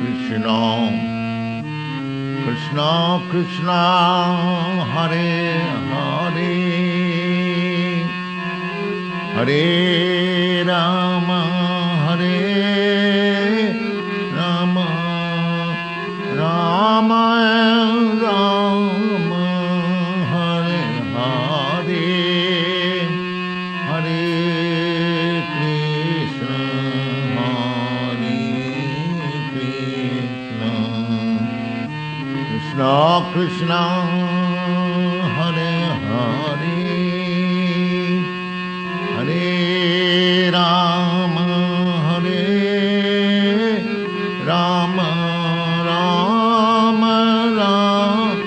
Krishna, Krishna Krishna, Hare Hare, Hare Rama, Hare Rama, Rama Rama, Hare Hare, Hare Krishna, Hare Krishna, Krishna Krishna, Hare Hare, Hare Rama, Hare Rama, Rama Rama,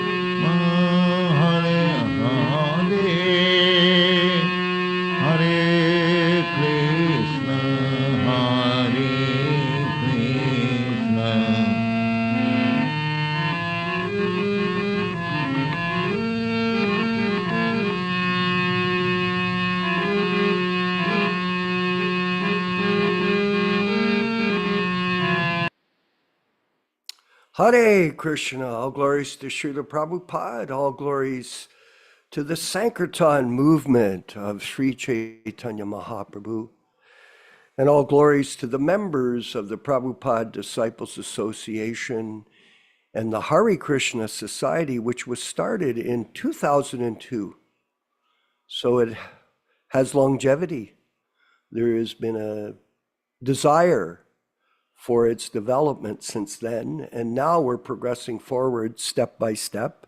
Hare Hare, Hare Krishna, Hare Krishna. Hare Krishna, all glories to Srila Prabhupada, all glories to the Sankirtan movement of Sri Chaitanya Mahaprabhu, and all glories to the members of the Prabhupada Disciples Association and the Hare Krishna Society, which was started in 2002. So it has longevity. There has been a desire for its development since then, and now we're progressing forward step by step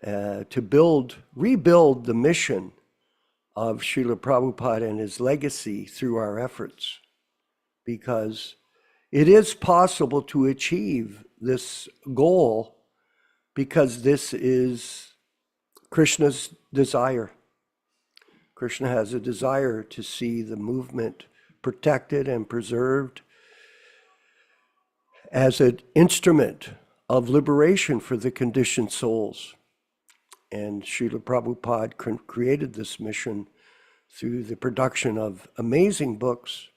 to rebuild the mission of Srila Prabhupada and his legacy through our efforts, because it is possible to achieve this goal, because this is Krishna's desire. Krishna has a desire to see the movement protected and preserved as an instrument of liberation for the conditioned souls. And Srila Prabhupada created this mission through the production of amazing books,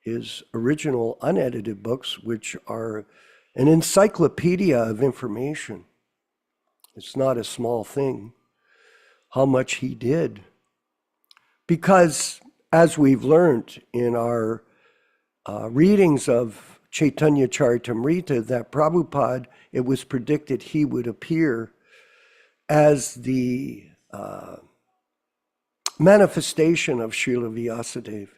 his original unedited books, which are an encyclopedia of information. It's not a small thing how much he did. Because as we've learned in our readings of Chaitanya Charitamrita, that Prabhupada, it was predicted he would appear as the manifestation of Srila Vyasadeva.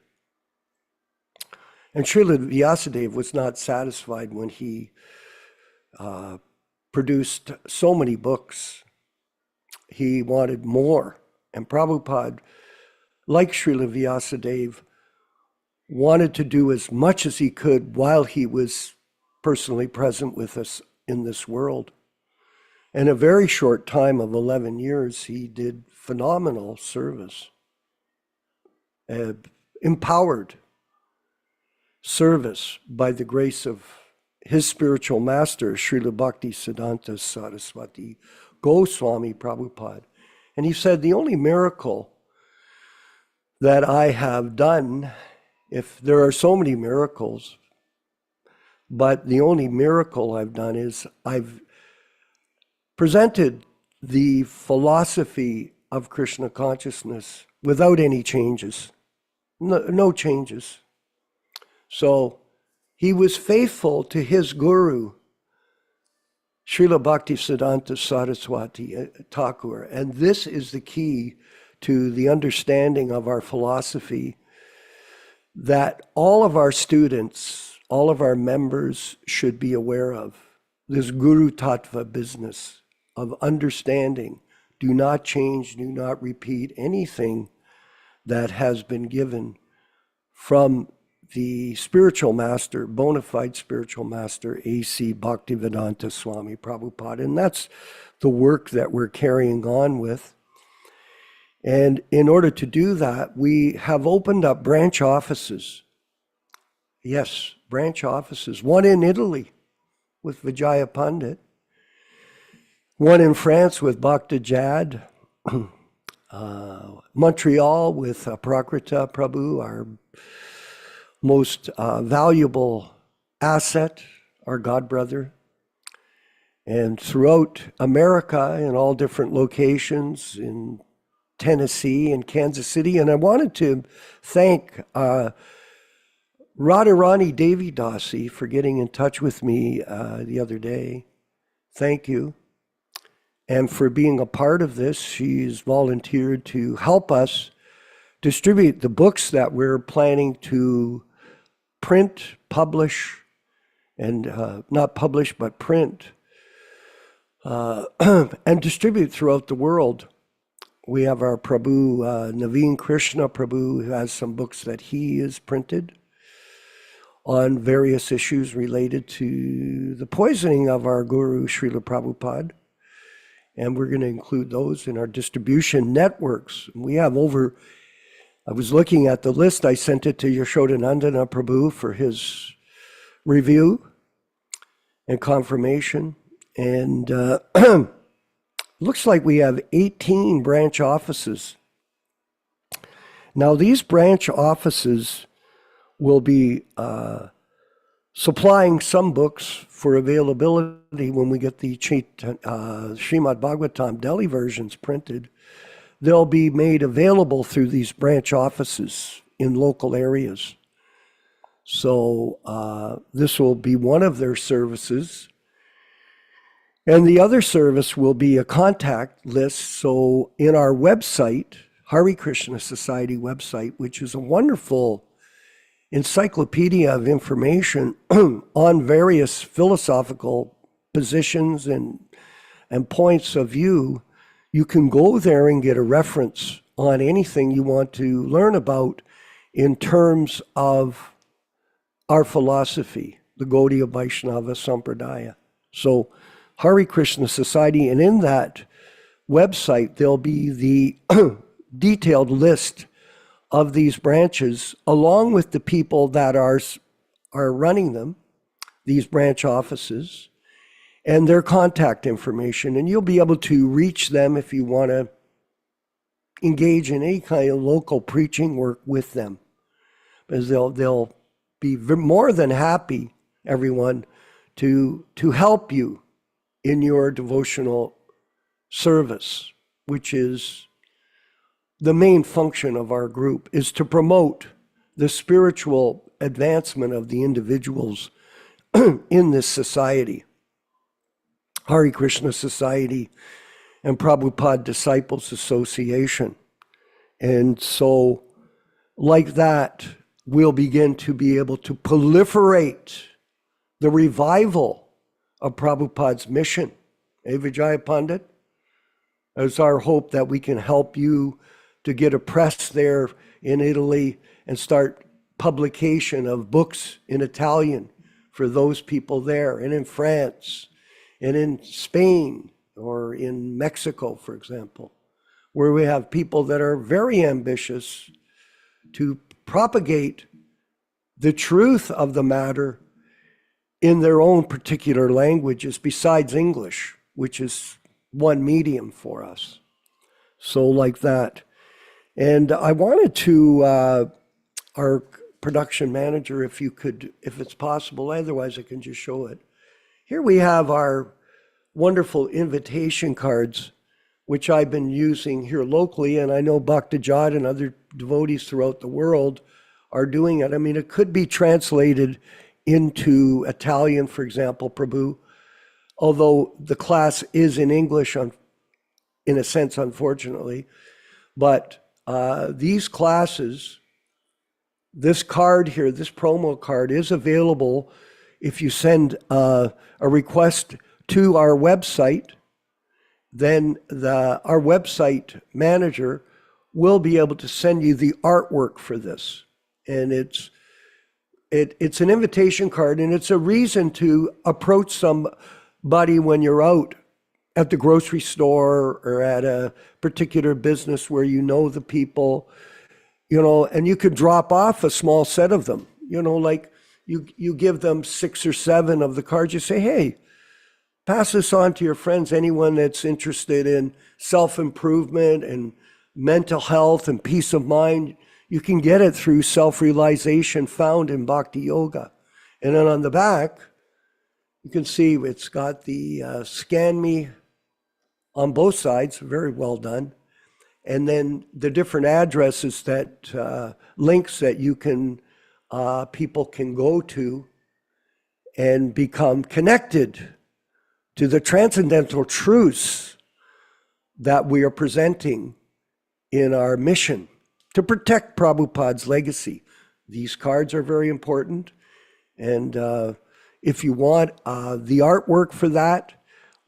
And Srila Vyasadeva was not satisfied when he produced so many books. He wanted more. And Prabhupada, like Srila Vyasadeva, wanted to do as much as he could while he was personally present with us in this world. In a very short time of 11 years, he did phenomenal service, empowered service by the grace of his spiritual master, Srila Bhaktisiddhanta Saraswati Goswami Prabhupada. And he said, the only miracle that I have done, if there are so many miracles, but the only miracle I've done is I've presented the philosophy of Krishna consciousness without any changes, no changes. So he was faithful to his guru, Srila Bhaktisiddhanta Saraswati Thakur, and this is the key to the understanding of our philosophy, that all of our students, all of our members should be aware of this Guru Tattva business of understanding. Do not change, do not repeat anything that has been given from the spiritual master, bona fide spiritual master, A.C. Bhaktivedanta Swami Prabhupāda. And that's the work that we're carrying on with. And in order to do that, we have opened up branch offices. Yes, branch offices. One in Italy with Vijaya Pandit. One in France with Bhakta Jad. Montreal with Prakrita Prabhu, our most valuable asset, our god brother. And throughout America, in all different locations, in Tennessee and Kansas City. And I wanted to thank Radharani Devi Dasi for getting in touch with me the other day. Thank you. And for being a part of this, she's volunteered to help us distribute the books that we're planning to print, publish, and not publish, but print, and distribute throughout the world. We have our Prabhu, Naveen Krishna Prabhu, who has some books that he has printed on various issues related to the poisoning of our Guru, Srila Prabhupada. And we're going to include those in our distribution networks. We have over, I was looking at the list, I sent it to Yaśodā-nandana Prabhu for his review and confirmation. And looks like we have 18 branch offices. Now, these branch offices will be supplying some books for availability when we get the Srimad Bhagavatam Delhi versions printed. They'll be made available through these branch offices in local areas. So this will be one of their services. And the other service will be a contact list. So in our website, Hare Krishna Society website, which is a wonderful encyclopedia of information on various philosophical positions and points of view, you can go there and get a reference on anything you want to learn about in terms of our philosophy, the Gaudiya Vaishnava Sampradaya. So Hare Krishna Society, and in that website, there'll be the detailed list of these branches, along with the people that are running them, these branch offices, and their contact information. And you'll be able to reach them if you want to engage in any kind of local preaching work with them, because they'll be more than happy, everyone, to help you in your devotional service, which is the main function of our group, is to promote the spiritual advancement of the individuals in this society. Hare Krishna Society and Prabhupada Disciples Association. And so, like that, we'll begin to be able to proliferate the revival of Prabhupada's mission. Vijaya Pandit? It's our hope that we can help you to get a press there in Italy and start publication of books in Italian for those people there, and in France, and in Spain, or in Mexico, for example, where we have people that are very ambitious to propagate the truth of the matter in their own particular languages besides English, which is one medium for us. So like that. And I wanted to, our production manager, if it's possible, otherwise I can just show it. Here we have our wonderful invitation cards, which I've been using here locally, and I know Bhaktivedanta and other devotees throughout the world are doing it. I mean, it could be translated into Italian, for example, Prabhu, although the class is in English, in a sense, unfortunately. But these classes, this card here, this promo card is available if you send a request to our website. Then our website manager will be able to send you the artwork for this. And it's an invitation card, and it's a reason to approach somebody when you're out at the grocery store or at a particular business where you know the people, and you could drop off a small set of them, like you give them 6 or 7 of the cards. You say, hey, pass this on to your friends, anyone that's interested in self-improvement and mental health and peace of mind. You can get it through self-realization found in Bhakti Yoga. And then on the back, You can see it's got the scan me on both sides, very well done. And then the different addresses that, links that you can, people can go to and become connected to the transcendental truths that we are presenting in our mission to protect Prabhupada's legacy. These cards are very important. And if you want the artwork for that,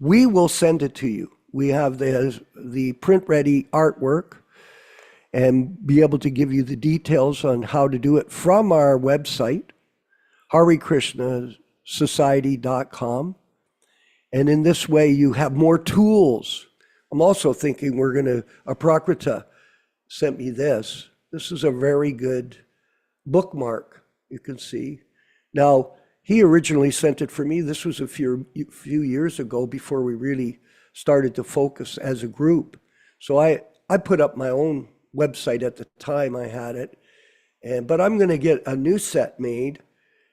we will send it to you. We have the print-ready artwork and be able to give you the details on how to do it from our website, HareKrishnaSociety.com. And in this way, you have more tools. I'm also thinking Aprakrita sent me this. This is a very good bookmark, you can see. Now, he originally sent it for me. This was a few years ago before we really started to focus as a group. So I put up my own website at the time I had it. But I'm going to get a new set made,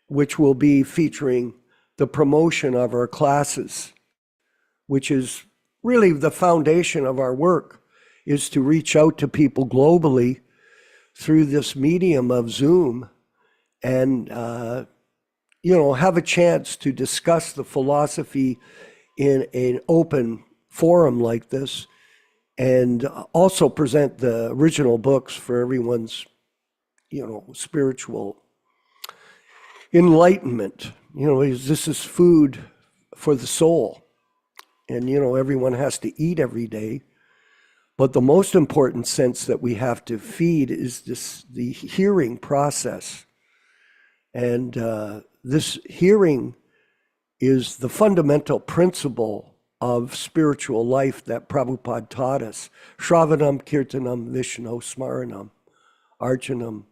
which will be featuring the promotion of our classes, which is really the foundation of our work, is to reach out to people globally through this medium of Zoom and have a chance to discuss the philosophy in an open forum like this, and also present the original books for everyone's, spiritual enlightenment. This is food for the soul. And, everyone has to eat every day. But the most important sense that we have to feed is the hearing process. And this hearing is the fundamental principle of spiritual life that Prabhupada taught us. Shravanam, Kirtanam, Vishnu, Smaranam, Archanam,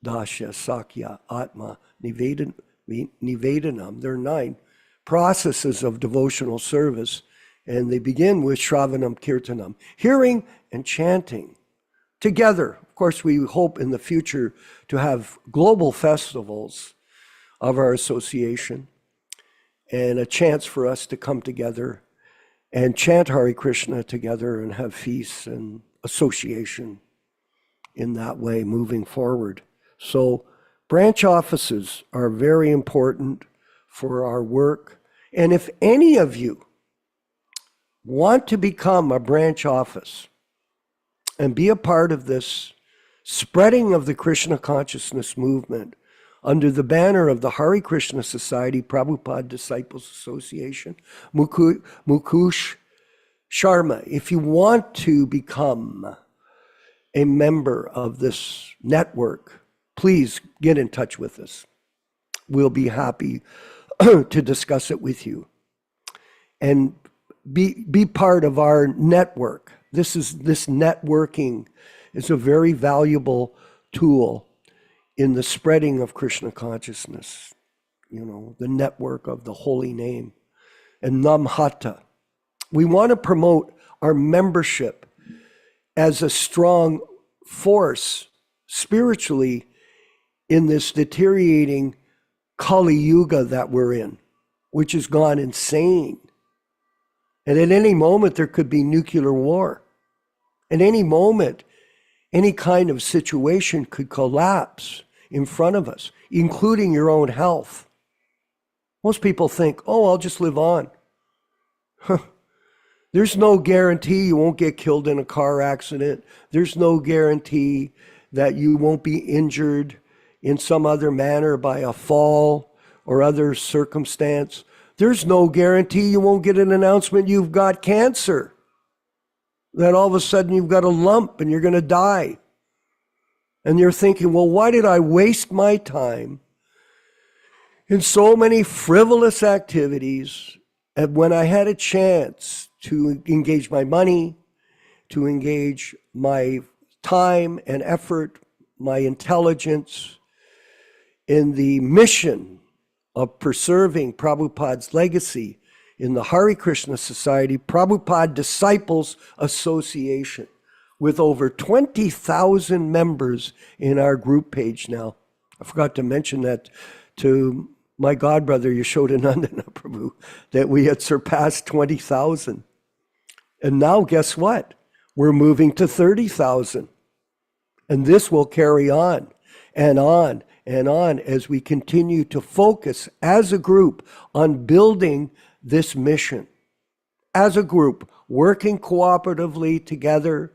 Dasya, Sakya, Atma, Nivedanam. There are 9 processes of devotional service, and they begin with Shravanam, Kirtanam, hearing and chanting together. Of course, we hope in the future to have global festivals of our association and a chance for us to come together and chant Hare Krishna together and have feasts and association in that way moving forward. So branch offices are very important for our work. And if any of you want to become a branch office and be a part of this spreading of the Krishna Consciousness movement under the banner of the Hare Krishna Society, Prabhupada Disciples Association, Mukush Sharma, if you want to become a member of this network, please get in touch with us. We'll be happy to discuss it with you. And be part of our network. This networking is a very valuable tool in the spreading of Krishna consciousness, the network of the holy name. And Namhata. We want to promote our membership as a strong force spiritually in this deteriorating Kali Yuga that we're in, which has gone insane. And at any moment, there could be nuclear war. At any moment, any kind of situation could collapse in front of us, including your own health. Most people think, I'll just live on. There's no guarantee you won't get killed in a car accident. There's no guarantee that you won't be injured in some other manner by a fall or other circumstance. There's no guarantee you won't get an announcement you've got cancer, that all of a sudden you've got a lump and you're going to die. And you're thinking, well, why did I waste my time in so many frivolous activities when I had a chance to engage my money, to engage my time and effort, my intelligence in the mission of preserving Prabhupada's legacy in the Hare Krishna Society, Prabhupada Disciples Association, with over 20,000 members in our group page now. I forgot to mention that to my godbrother Yaśodā-nandana Prabhu that we had surpassed 20,000. And now guess what? We're moving to 30,000. And this will carry on and on and on as we continue to focus as a group on building this mission. As a group, working cooperatively together.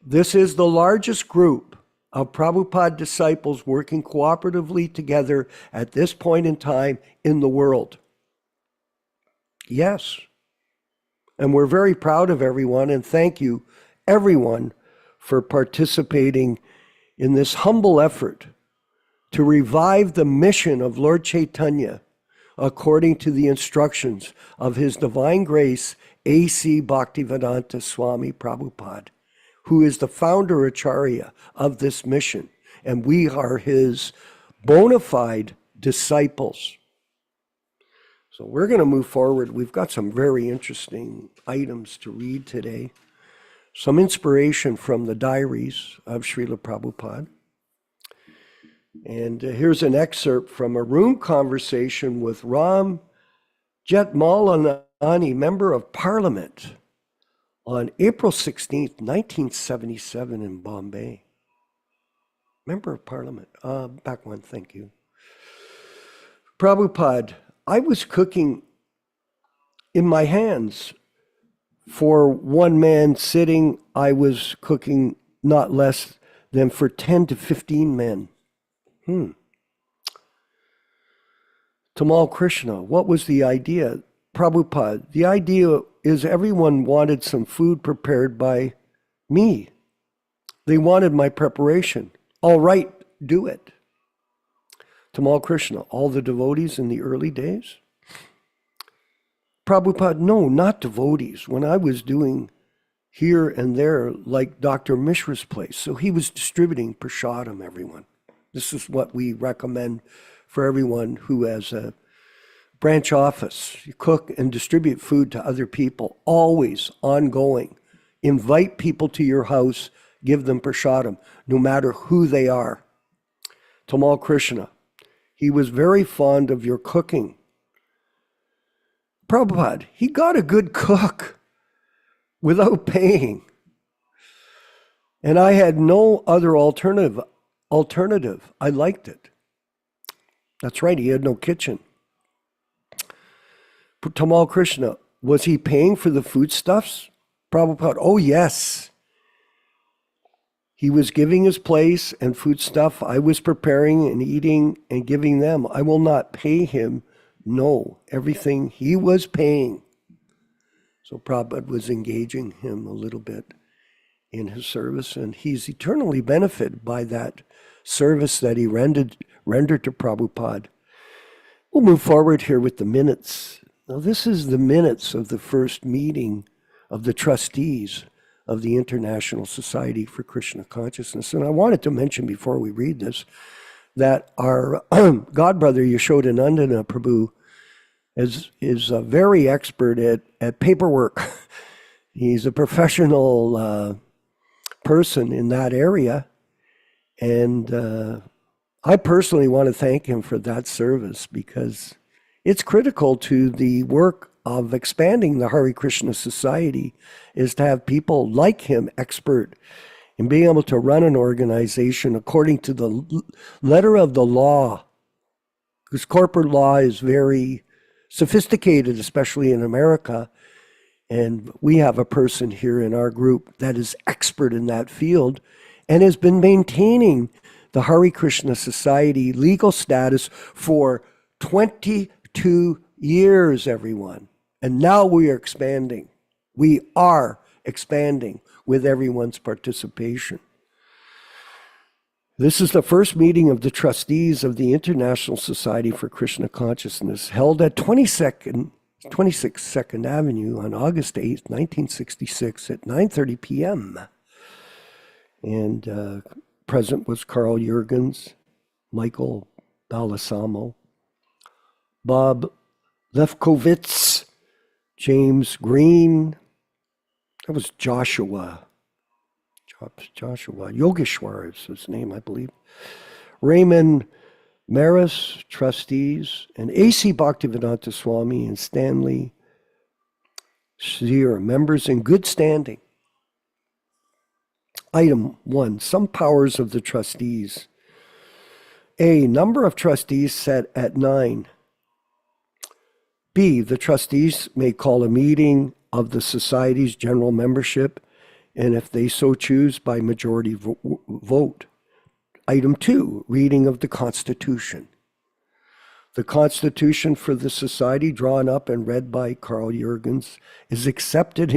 This is the largest group of Prabhupada disciples working cooperatively together at this point in time in the world. Yes. And we're very proud of everyone, and thank you, everyone, for participating in this humble effort to revive the mission of Lord Chaitanya according to the instructions of His Divine Grace A.C. Bhaktivedanta Swami Prabhupāda, who is the Founder-Ācārya of this mission, and we are his bona fide disciples. So we're going to move forward. We've got some very interesting items to read today. Some inspiration from the diaries of Srila Prabhupada. And here's an excerpt from a room conversation with Ram Jethmalani, Member of Parliament, on April 16th, 1977 in Bombay. Member of Parliament. Back one, thank you. Prabhupada, I was cooking in my hands. For one man sitting, I was cooking not less than for 10 to 15 men. Tamal Krishna, what was the idea? Prabhupada, the idea is everyone wanted some food prepared by me. They wanted my preparation. All right, do it. Tamal Krishna, all the devotees in the early days? Prabhupada, no, not devotees. When I was doing here and there, like Dr. Mishra's place, so he was distributing prasadam, everyone. This is what we recommend for everyone who has a branch office. You cook and distribute food to other people, always ongoing. Invite people to your house, give them prasadam, no matter who they are. Tamal Krishna, he was very fond of your cooking. Prabhupada, he got a good cook without paying. And I had no other alternative. I liked it. That's right, he had no kitchen. Tamal Krishna, was he paying for the foodstuffs? Prabhupada, oh yes. He was giving his place and foodstuff. I was preparing and eating and giving them. I will not pay him. No, everything he was paying. So Prabhupada was engaging him a little bit in his service, and he's eternally benefited by that service that he rendered to Prabhupada. We'll move forward here with the minutes. Now, this is the minutes of the first meeting of the trustees of the International Society for Krishna Consciousness. And I wanted to mention before we read this that our godbrother Yaśodā-nandana Prabhu is very expert at paperwork. He's a professional person in that area. And I personally want to thank him for that service, because it's critical to the work of expanding the Hare Krishna Society is to have people like him, expert in being able to run an organization according to the letter of the law. Because corporate law is very sophisticated, especially in America. And we have a person here in our group that is expert in that field and has been maintaining the Hare Krishna Society legal status for 22 years, everyone. And now we are expanding. We are expanding with everyone's participation. This is the first meeting of the trustees of the International Society for Krishna Consciousness, held at 26th 2nd Avenue on August 8th, 1966 at 9:30 p.m. And present was Carl Jurgens, Michael Balasamo, Bob Lefkowitz, James Green, that was Joshua Yogeshwar is his name, I believe, Raymond Maris trustees, and A.C. Bhaktivedanta Swami and Stanley Shear, members in good standing. Item 1, some powers of the trustees. A, number of trustees set at 9. B, the trustees may call a meeting of the society's general membership, and if they so choose, by majority vote. Item 2, reading of the Constitution. The Constitution for the society, drawn up and read by Carl Jurgens, is accepted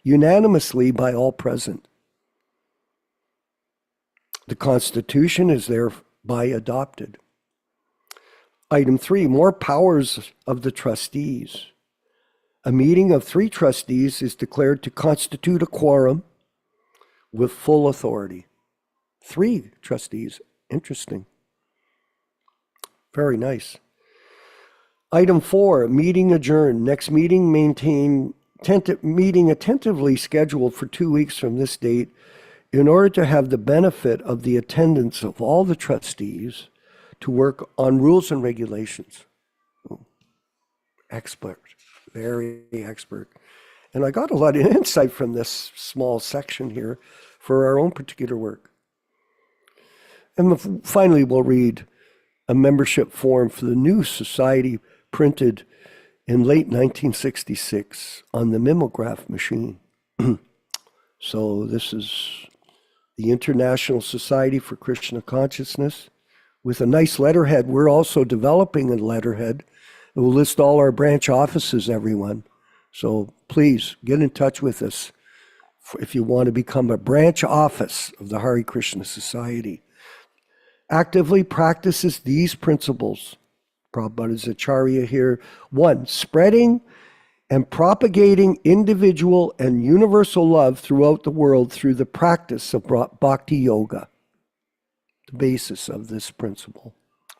unanimously by all present. The Constitution is thereby adopted. Item 3, more powers of the trustees. A meeting of 3 trustees is declared to constitute a quorum with full authority. 3 trustees. Interesting. Very nice. Item 4, meeting adjourned. Next meeting meeting attentively scheduled for 2 weeks from this date in order to have the benefit of the attendance of all the trustees to work on rules and regulations. Expert, very expert. And I got a lot of insight from this small section here for our own particular work. And finally, we'll read a membership form for the new society printed in late 1966 on the mimeograph machine. So this is the International Society for Krishna Consciousness with a nice letterhead. We're also developing a letterhead. It will list all our branch offices, everyone. So please get in touch with us if you want to become a branch office of the Hare Krishna Society. Actively practices these principles. Prabhupada Ācārya here. 1, spreading and propagating individual and universal love throughout the world through the practice of bhakti yoga. The basis of this principle,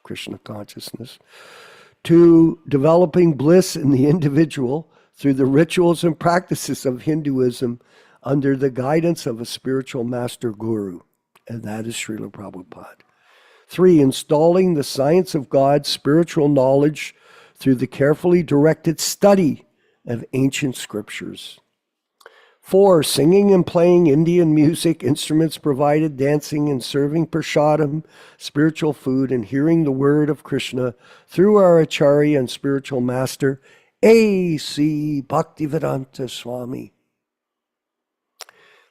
Krishna consciousness. 2, developing bliss in the individual through the rituals and practices of Hinduism under the guidance of a spiritual master guru, and that is Srila Prabhupada. 3, installing the science of God's spiritual knowledge through the carefully directed study of ancient scriptures. 4, singing and playing Indian music, instruments provided, dancing and serving prasadam, spiritual food, and hearing the word of Krishna through our Acharya and spiritual master, A.C. Bhaktivedanta Swami.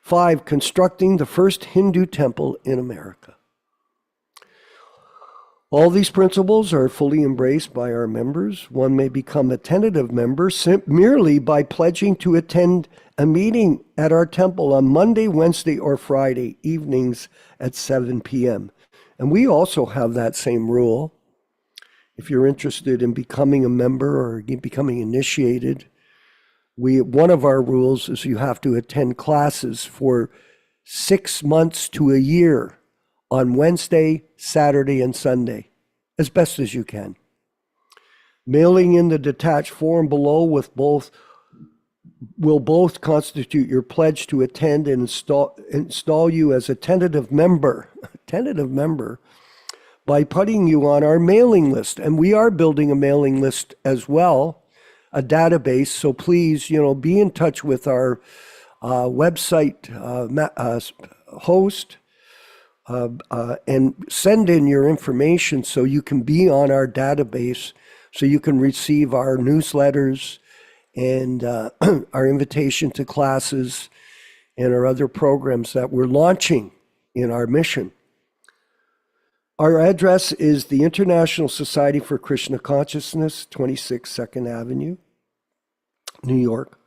5, constructing the first Hindu temple in America. All these principles are fully embraced by our members. One may become a tentative member merely by pledging to attend a meeting at our temple on Monday, Wednesday, or Friday evenings at 7 p.m. And we also have that same rule. If you're interested in becoming a member or becoming initiated, one of our rules is you have to attend classes for 6 months to a year on Wednesday, Saturday, and Sunday, as best as you can. Mailing in the detached form below will both constitute your pledge to attend and install you as a tentative member by putting you on our mailing list. And we are building a mailing list as well, a database. So please, be in touch with our website host, and send in your information so you can be on our database, so you can receive our newsletters and our invitation to classes and our other programs that we're launching in our mission. Our address is the International Society for Krishna Consciousness, 26 2nd Avenue, New York.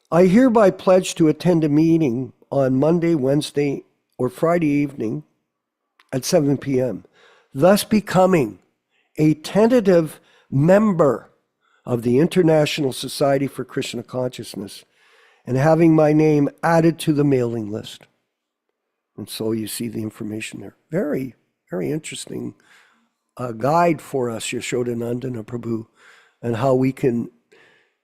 I hereby pledge to attend a meeting on Monday, Wednesday, or Friday evening at 7 p.m., thus becoming a tentative member of the International Society for Krishna Consciousness and having my name added to the mailing list. And so you see the information there. Very, very interesting guide for us, Yaśodā-nandana Prabhu, and how we can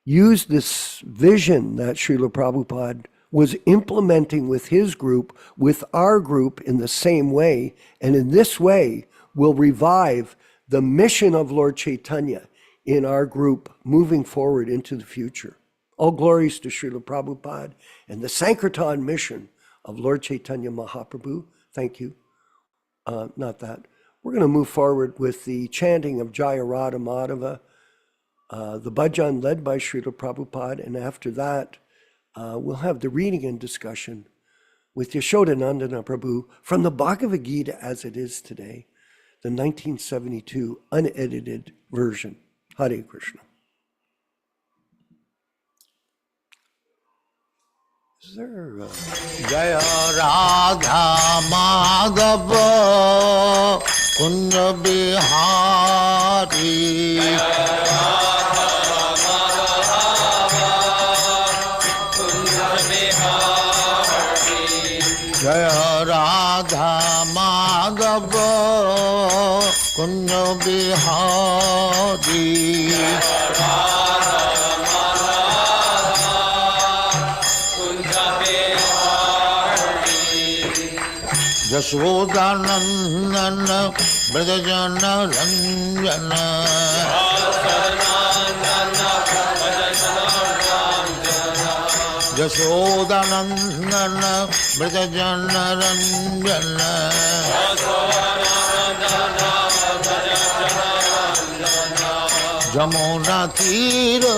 use this vision that Srila Prabhupada was implementing with his group, with our group in the same way. And in this way, will revive the mission of Lord Chaitanya in our group moving forward into the future. All glories to Srila Prabhupada and the Sankirtan mission of Lord Chaitanya Mahaprabhu. Thank you. Not that. We're going to move forward with the chanting of Jaya Radha Madhava, the bhajan led by Srila Prabhupada, and after that, we'll have the reading and discussion with Yaśodā-nandana Prabhu from the Bhagavad-gītā As It Is today, the 1972 unedited version. Hare Krishna. Is there Jaya Radha Madhava Kunja Bihari Jaya Radha Madhava Kunja Bihari Yaśodā-nandana Brajajana Ranjana Yaśodā-nandana Brajajana Ranjana Jamuna Tira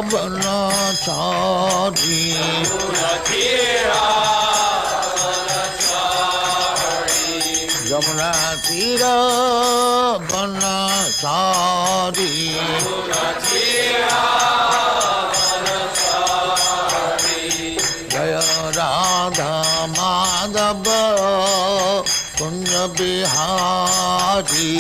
Banachari Jamuna Tira Banachari Jaya Radha Madhava Kunja Bihari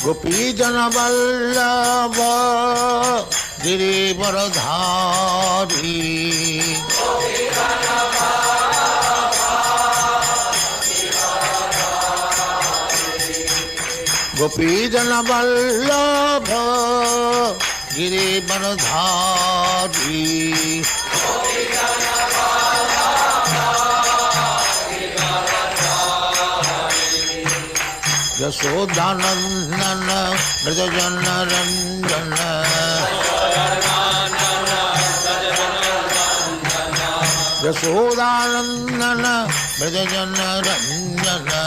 Gopi Jana Vallabha Girivaradhari Gopi Jana Vallabha Girivaradhari Yaśodā-nandana Brajajana Ranjana Yaśodā-nandana Brajajana Ranjana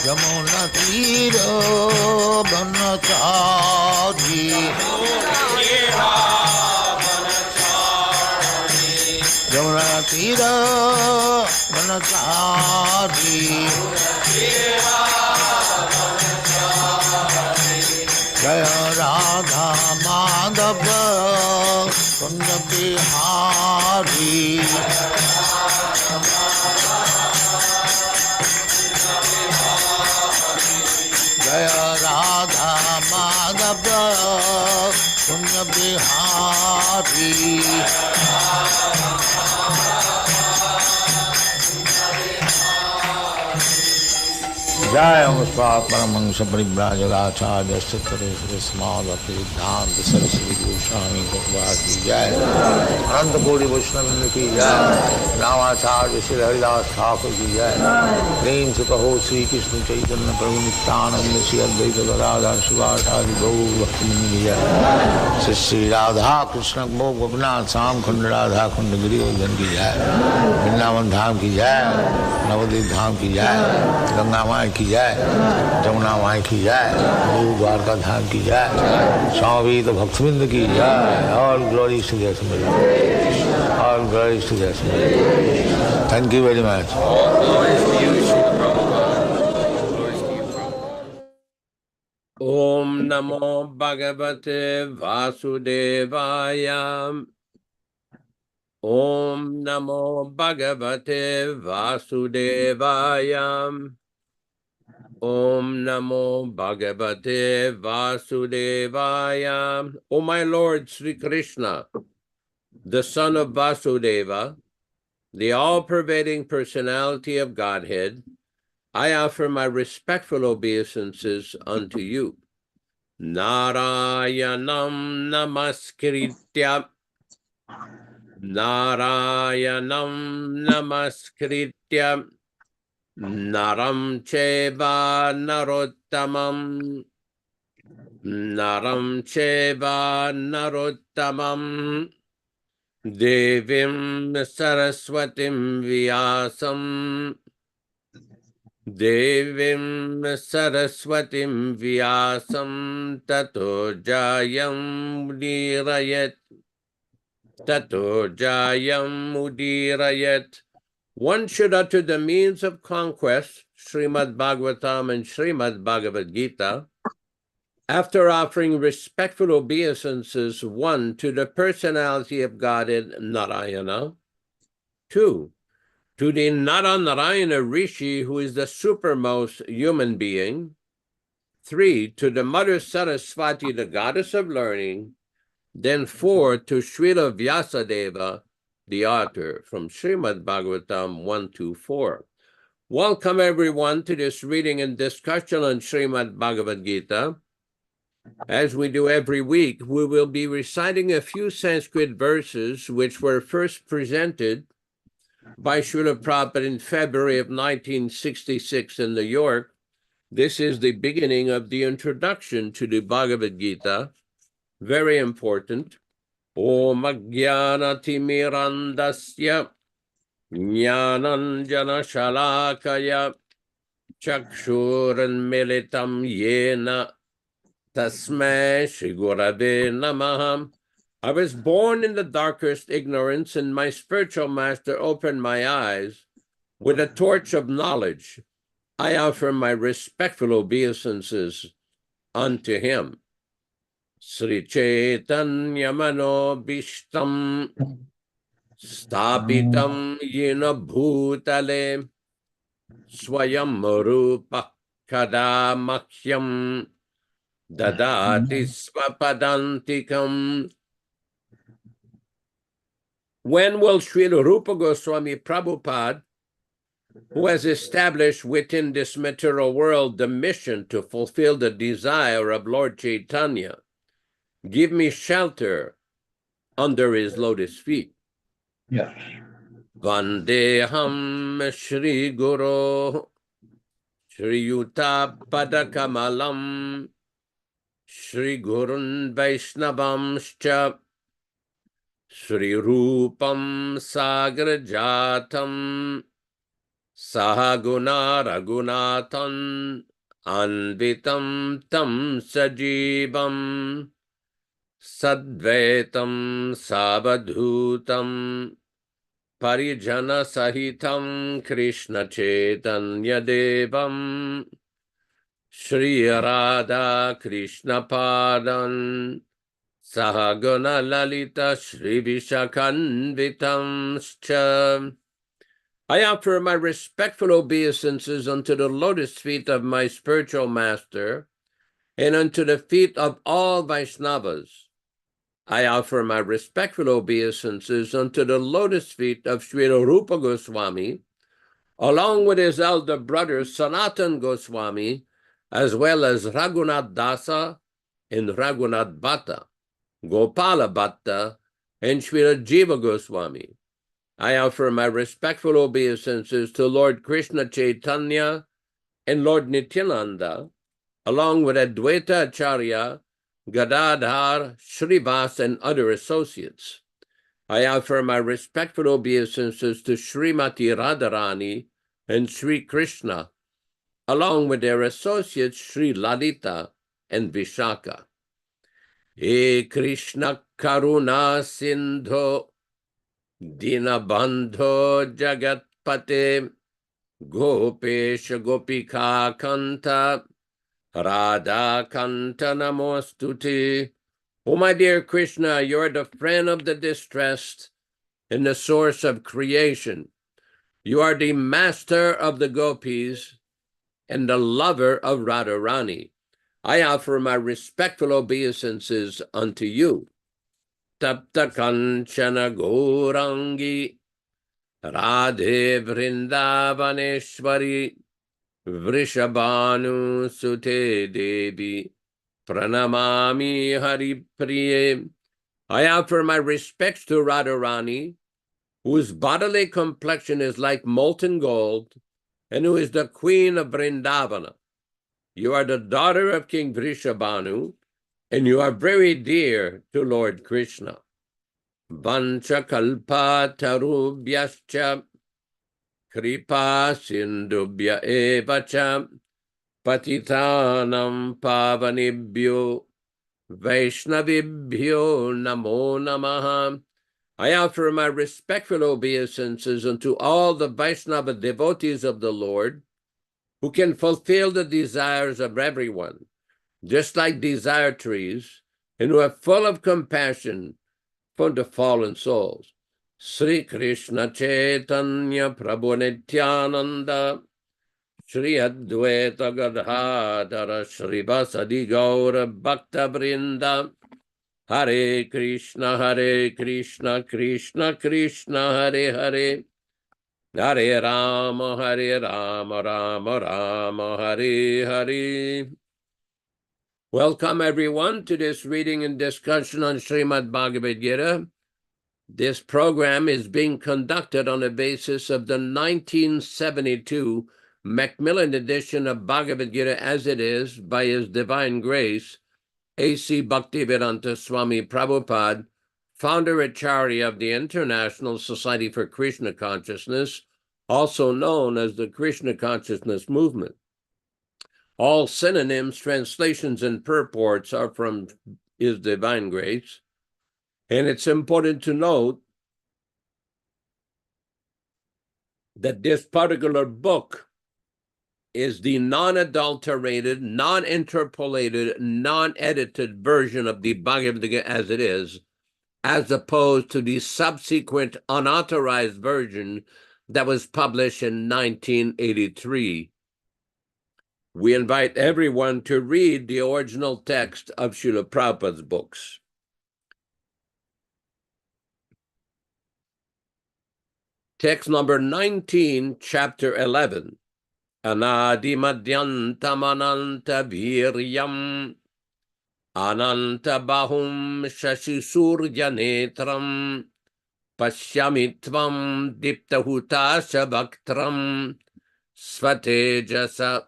Jamuna Tira Banachari Jamuna Tira Banachari Jaya Radha Madhava Kunja Bihari Jaya Radha Madhava Kunja Bihari Jai Amuspat Paramahansa Parivrajagācārya Sattvaresvara Smāda Bhaktivedanta Saraswati Goswami Prabhupada ki Jai Ananta Koti Vaishnavavrinda ki Jai Nāmācārya Shri Haridas Thakur ki Jai Prem se kaho Sri Krishna Chaitanya Prabhu Nityananda Shri Advaita Gadadhar Sivasadi Gaur Bhaktivinoda ki Jai Shri Shri Radha Krishna Mokh Gopinath Sam Khanda Radha Khanda Giri Govardhan ki Jai Vrindavan Dham ki Jai Navadvip Dham ki Jai Ganga Mai ki Jai Jamuna Mai ki Jai Guru Dwarka Dham ki Jai Swami Bhaktivedanta ki Jai All glories to their Summit. All glories to their Summit. Thank you very much. All glories to you, Srila Prabhupada. Glories to you, Prabhupada. Om Namo Bhagavate Vasudevaya. Om Namo Bhagavate Vasudevaya. Om Namo Bhagavate Vasudevaya. O my Lord Sri Krishna, the son of Vasudeva, the all-pervading personality of Godhead, I offer my respectful obeisances unto you. Narayanam namaskritya Naram cheva narottamam Devim Saraswatim Vyasam Tato Jayam Mudirayat. One should utter the means of conquest, Srimad Bhagavatam and Srimad Bhagavad-gītā, after offering respectful obeisances, 1, to the personality of Godhead Narayana, 2, to the Naranarayana Rishi, who is the supermost human being, 3, to the Mother Saraswati, the goddess of learning, then 4, to Srila Vyasadeva, the author, from Srimad Bhagavatam 1-4. Welcome everyone to this reading and discussion on Srimad Bhagavad-gītā. As we do every week, we will be reciting a few Sanskrit verses which were first presented by Srila Prabhupada in February of 1966 in New York. This is the beginning of the introduction to the Bhagavad-gītā. Very important. Om Ajnana-timirandasya Jnananjana Shalakaya Chakshuranmilitam Yena Tasmai Shri Gurave Namaha. I was born in the darkest ignorance, and my spiritual master opened my eyes with a torch of knowledge. I offer my respectful obeisances unto him. Sri Chaitanya Mano Bhishtam Stapitam Yena Bhutale Swayam Rupa Kadamakyam Dadati Swapadantikam. When will Srila Rupa Goswami Prabhupada, who has established within this material world the mission to fulfill the desire of Lord Chaitanya, give me shelter under his lotus feet? Yes. Vandeham Shri Guru Shri Yuta Padakamalam Shri Gurun Vaishnavamscha Shri Rupam Sagrajatam Sahaguna Raghunathan Anvitam Tam Sajivam Sadvaitam Sabadhutam Parijana Sahitam Krishna Chaitanya Devam Shri Radha Krishna Padan Sahaguna Lalita Shri Vishakanvitam Scha. I offer my respectful obeisances unto the lotus feet of my spiritual master and unto the feet of all Vaishnavas. I offer my respectful obeisances unto the lotus feet of Srila Rupa Goswami, along with his elder brother Sanatan Goswami, as well as Raghunath Dasa and Raghunath Bhatta, Gopala Bhatta, and Srila Jiva Goswami. I offer my respectful obeisances to Lord Krishna Chaitanya and Lord Nityananda, along with Advaita Acharya, Gadadhar, Srivas, and other associates. I offer my respectful obeisances to Srimati Radharani and Sri Krishna, along with their associates Sri Lalita and Vishaka. He Krishna Karuna Sindho Dinabandho Jagatpate Gopesha Gopika Kanta Radha Kanta Namostute. Oh, my dear Krishna, you're the friend of the distressed and the source of creation. You are the master of the gopis and the lover of Radharani. I offer my respectful obeisances unto you. Tapta Kanchana Gourangi Radhe Vrindavaneshwari Vrishabhanu Sute Devi Pranamami Hari Priye. I offer my respects to Radharani, whose bodily complexion is like molten gold, and who is the queen of Vrindavana. You are the daughter of King Vrishabhanu, and you are very dear to Lord Krishna. Vancha kalpa tarubhyascha kripa sindubhya evacha patitanam pavanibhyo Vaishnavibhyo namo namaha. I offer my respectful obeisances unto all the Vaishnava devotees of the Lord, who can fulfill the desires of everyone, just like desire trees, and who are full of compassion for the fallen souls. Sri Krishna Chaitanya Prabhu Nityananda Shri Advaita Gadadhara Shri Vasadi Gaura Bhakta Vrinda Hare Krishna Krishna Krishna Hare Hare Hare Rama Rama Rama Hare Hare. Welcome everyone to this reading and discussion on Srimad Bhagavad-gītā. This program is being conducted on the basis of the 1972 Macmillan edition of Bhagavad-gītā As It Is by His Divine Grace A.C. Bhaktivedanta Swami Prabhupāda, Founder-Ācārya of the International Society for Krishna Consciousness, also known as the Krishna Consciousness Movement. All synonyms, translations, and purports are from His Divine Grace. And it's important to note that this particular book is the non-adulterated, non-interpolated, non-edited version of the Bhagavad-gītā As It Is, as opposed to the subsequent unauthorized version that was published in 1983. We invite everyone to read the original text of Srila Prabhupada's books. Text number 19, chapter 11. Anadimadyantamananta viryam ananta bahum shashisurjanetram pasyami-tvam diptahutasya bhaktram svatejasa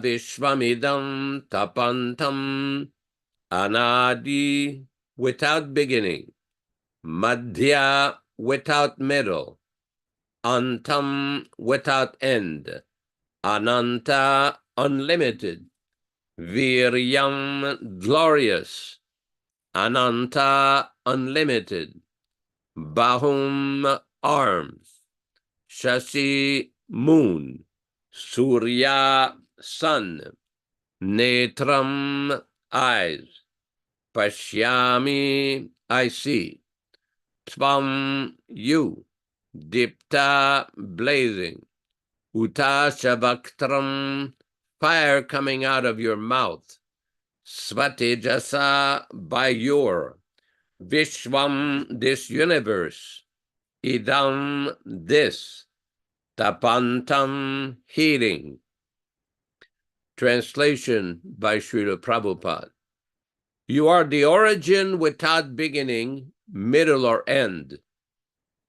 vishvamidam tapantam anadi without beginning, madhya without middle, antam without end, ananta unlimited, viryam glorious, ananta unlimited, bahum arms, shashi moon, surya sun, netram eyes, pashyami I see, tvam you, dipta blazing, utasya bhaktram fire coming out of your mouth, svatejasa by your, vishvam this universe, idam this, tapantam heating. Translation by Srila Prabhupada. You are the origin without beginning, middle, or end.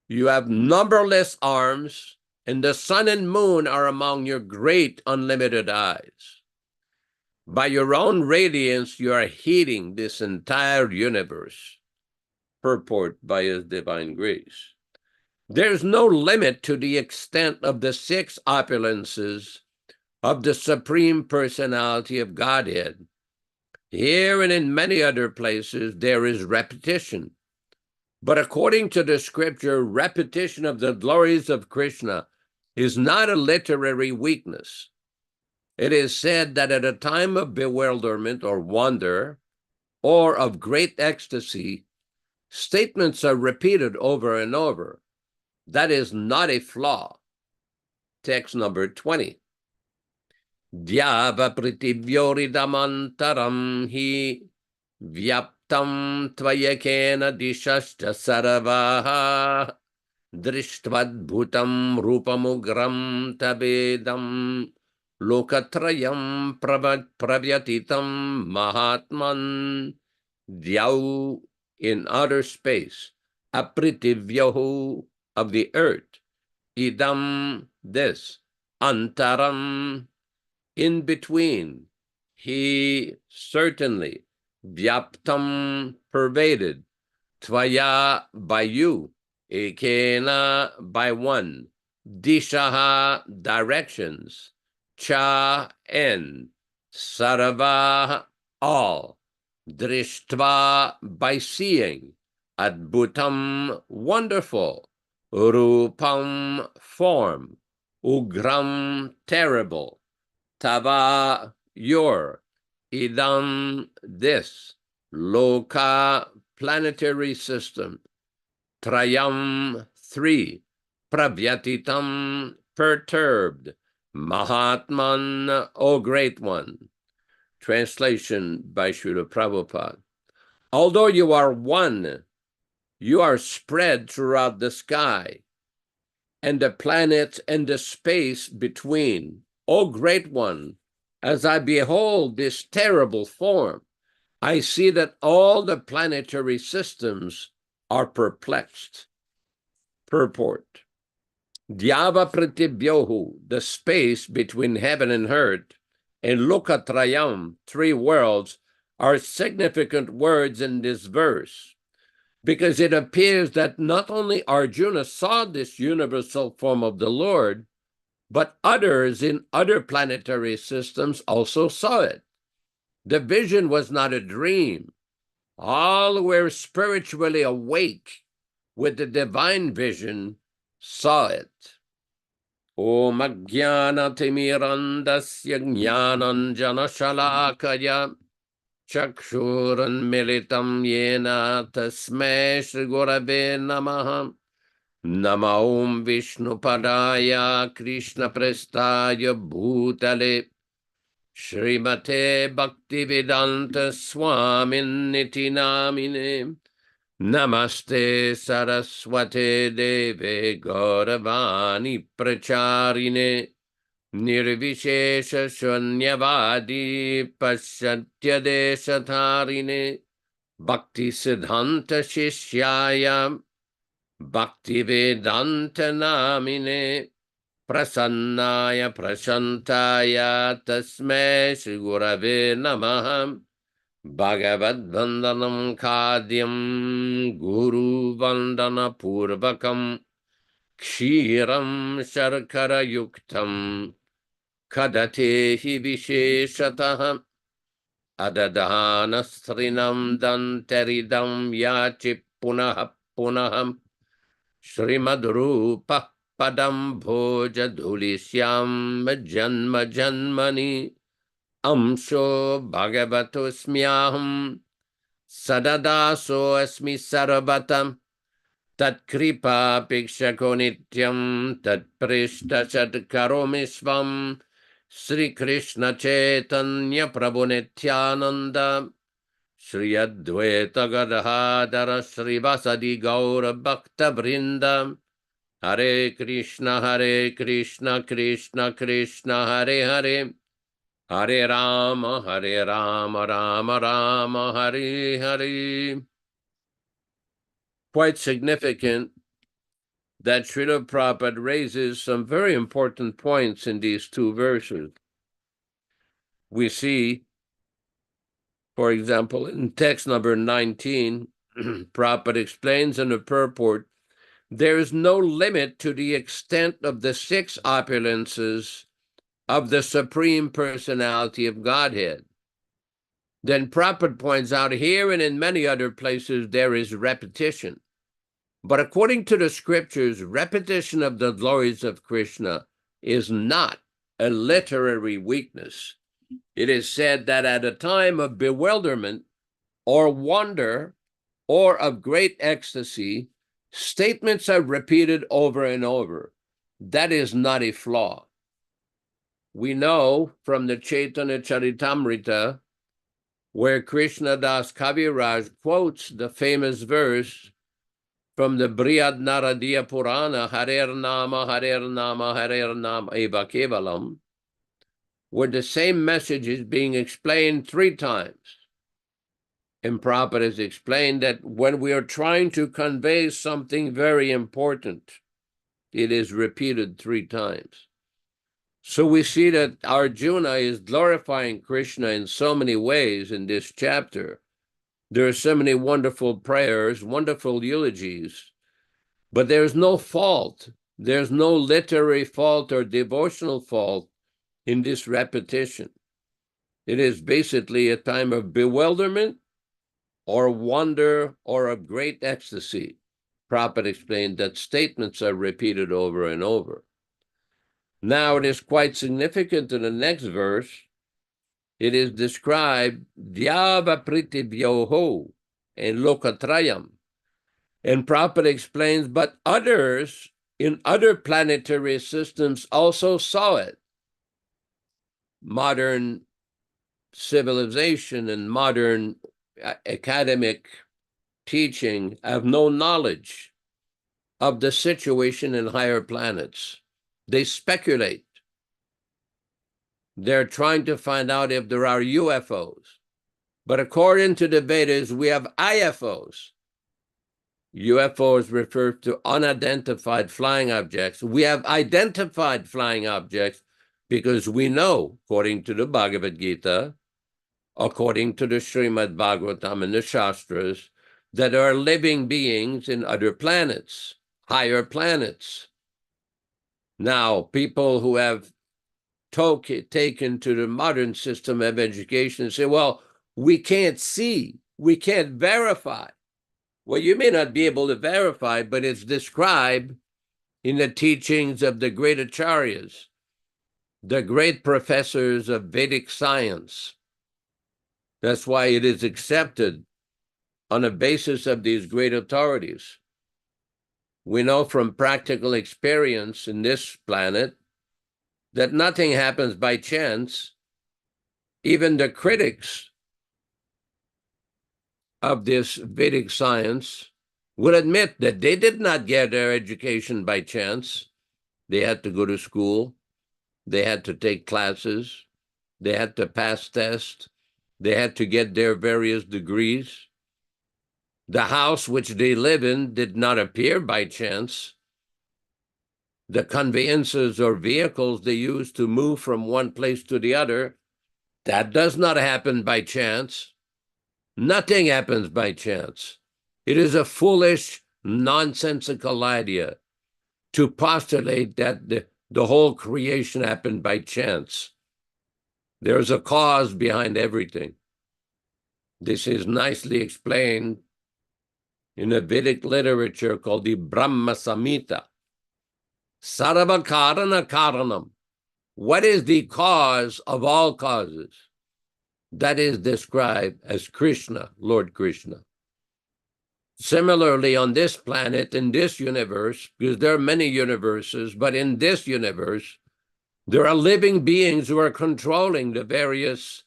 You have numberless arms, and the sun and moon are among your great unlimited eyes. By your own radiance, you are heating this entire universe. Purport by His Divine Grace. There's no limit to the extent of the six opulences of the Supreme Personality of Godhead. Here and in many other places, there is repetition. But according to the scripture, repetition of the glories of Krishna is not a literary weakness. It is said that at a time of bewilderment or wonder, or of great ecstasy, statements are repeated over and over. That is not a flaw. Text number 20. Dhyava prithivyoridhamantaram hi vyaptam tvayakena dishascha saravaha drishtvad bhutam rupamugram tabedam Lokatrayam pravyatitam mahatman Dyau in outer space, apritivyahu of the earth, idam this, antaram in between, he certainly, vyaptam pervaded, tvaya by you, ekena by one, dishaha directions, cha and sarava all, drishtva by seeing, adbhutam wonderful, rupam form, ugram terrible, tava your, idam this, loka planetary system, trayam three, pravyatitam perturbed, mahatman O great one. Translation by Srila Prabhupada. Although you are one, you are spread throughout the sky and the planets and the space between. O great one, as I behold this terrible form, I see that all the planetary systems are perplexed. Purport. Dhyava pratibhyohu, the space between heaven and earth, and lokatrayam, three worlds, are significant words in this verse, because it appears that not only Arjuna saw this universal form of the Lord, but others in other planetary systems also saw it. The vision was not a dream. All who were spiritually awake with the divine vision saw it. Om Ajnana Timirandasya Jnananjana Shalakaya Chakshuran Militam Yena Tasmai Shri Gurave Namaha Nama Om Vishnu Padaya Krishna Prestaya Bhutale Srimate Bhaktivedanta Swami Namine Namaste Saraswate Deve Gauravani Pracharine Nirvishesha Shunyavadi Pasyatya Deshatharine Bhakti Siddhanta Shishyaya Bhaktivedanta Namine Prasannaya Prashantaya Tasmai Shri Gurave Namaha Bhagavad-vandanam khadyam Guru Vandana Purvakam Kshiram Sharkara Yuktam Kadatehi Visheshatah Adadhana Strinam Dantaridam Yachi Punah Punaham Srimadrupa Padam Bhoja Dhulisyam Janma Janmani Amsho Bhagavato Smyaham Sadadaso Asmi Sarabhatam Tat Kripa Pikshako Nityam Tat Prishta Sadkaromi Svam Sri Krishna Chaitanya Prabhu Nityananda Sri Advaita Gadadhara Sri Vasadi Gaura Bhakta Vrinda Hare Krishna Krishna Krishna Hare Hare Hare Rama, Rama Rama, Hare Hare. Quite significant that Srila Prabhupada raises some very important points in these two verses. We see, for example, in text number 19, Prabhupada explains in the purport, there is no limit to the extent of the six opulences of the Supreme Personality of Godhead. Then Prabhupada points out here and in many other places there is repetition. But according to the scriptures, repetition of the glories of Krishna is not a literary weakness. It is said that at a time of bewilderment or wonder or of great ecstasy, statements are repeated over and over. That is not a flaw. We know from the Chaitanya Charitamrita, where Krishna Das Kaviraj quotes the famous verse from the Brihad Naradiya Purana, Hare Nama, Hare Nama, Hare Nama Eva Kevalam, where the same message is being explained 3 times. And Prabhupada has explained that when we are trying to convey something very important, it is repeated 3 times. So we see that Arjuna is glorifying Krishna in so many ways in this chapter. There are so many wonderful prayers, wonderful eulogies, but there's no fault. There's no literary fault or devotional fault in this repetition. It is basically a time of bewilderment or wonder or of great ecstasy. Prabhupada explained that statements are repeated over and over. Now it is quite significant in the next verse. It is described, Dhyava pritibhyoho and lokatrayam. And Prabhupada explains, but others in other planetary systems also saw it. Modern civilization and modern academic teaching have no knowledge of the situation in higher planets. They speculate. They're trying to find out if there are UFOs. But according to the Vedas, we have IFOs. UFOs refer to unidentified flying objects. We have identified flying objects because we know, according to the Bhagavad-gītā, according to the Srimad Bhagavatam and the Shastras, that there are living beings in other planets, higher planets. Now, people who have taken to the modern system of education say, well, we can't see, we can't verify. Well, you may not be able to verify, but it's described in the teachings of the great Acharyas, the great professors of Vedic science. That's why it is accepted on the basis of these great authorities. We know from practical experience in this planet that nothing happens by chance. Even the critics of this Vedic science would admit that they did not get their education by chance. They had to go to school. They had to take classes. They had to pass tests. They had to get their various degrees. The house which they live in did not appear by chance. The conveyances or vehicles they use to move from one place to the other, that does not happen by chance. Nothing happens by chance. It is a foolish, nonsensical idea to postulate that the whole creation happened by chance. There's a cause behind everything. This is nicely explained in a Vedic literature called the Brahma Samhita. Sarva Karana Karanam. What is the cause of all causes? That is described as Krishna, Lord Krishna. Similarly, on this planet, in this universe, because there are many universes, but in this universe, there are living beings who are controlling the various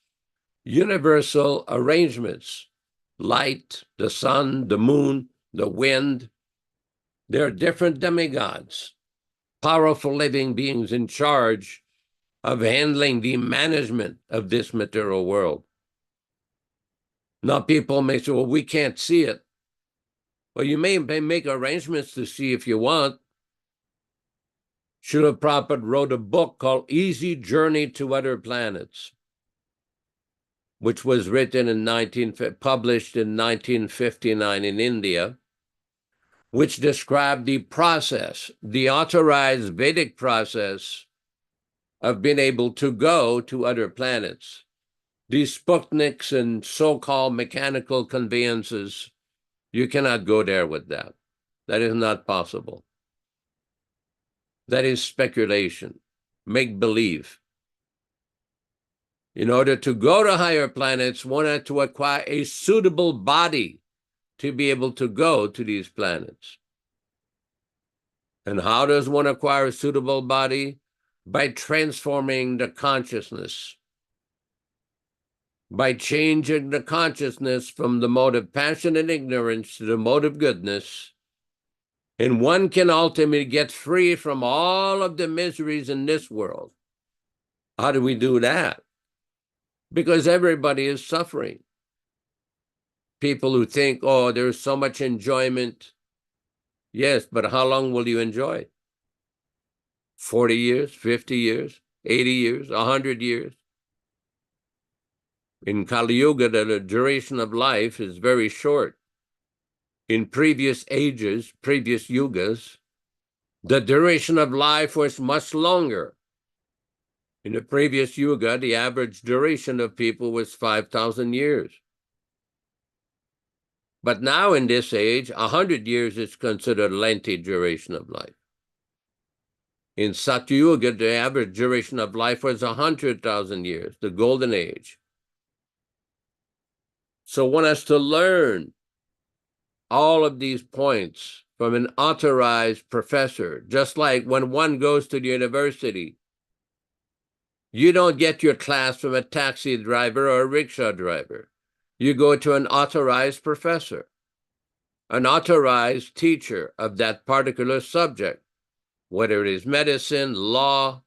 universal arrangements. Light, the sun, the moon, the wind. There are different demigods, powerful living beings in charge of handling the management of this material world. Now, people may say, well, we can't see it. Well, you may make arrangements to see if you want. Srila Prabhupada wrote a book called Easy Journey to Other Planets, which was written published in 1959 in India, which described the process, the authorized Vedic process of being able to go to other planets. These Sputniks and so-called mechanical conveyances, you cannot go there with that. That is not possible. That is speculation, make-believe. In order to go to higher planets, one had to acquire a suitable body to be able to go to these planets. And how does one acquire a suitable body? By transforming the consciousness. By changing the consciousness from the mode of passion and ignorance to the mode of goodness. And one can ultimately get free from all of the miseries in this world. How do we do that? Because everybody is suffering. People who think, oh, there's so much enjoyment. Yes, but how long will you enjoy it? 40 years, 50 years, 80 years, 100 years? In Kali Yuga, the duration of life is very short. In previous ages, previous yugas, the duration of life was much longer. In the previous yuga, the average duration of people was 5,000 years. But now in this age, 100 years is considered lengthy duration of life. In Satyuga, the average duration of life was 100,000 years, the golden age. So one has to learn all of these points from an authorized professor, just like when one goes to the university. You don't get your class from a taxi driver or a rickshaw driver. You go to an authorized professor, an authorized teacher of that particular subject, whether it is medicine, law,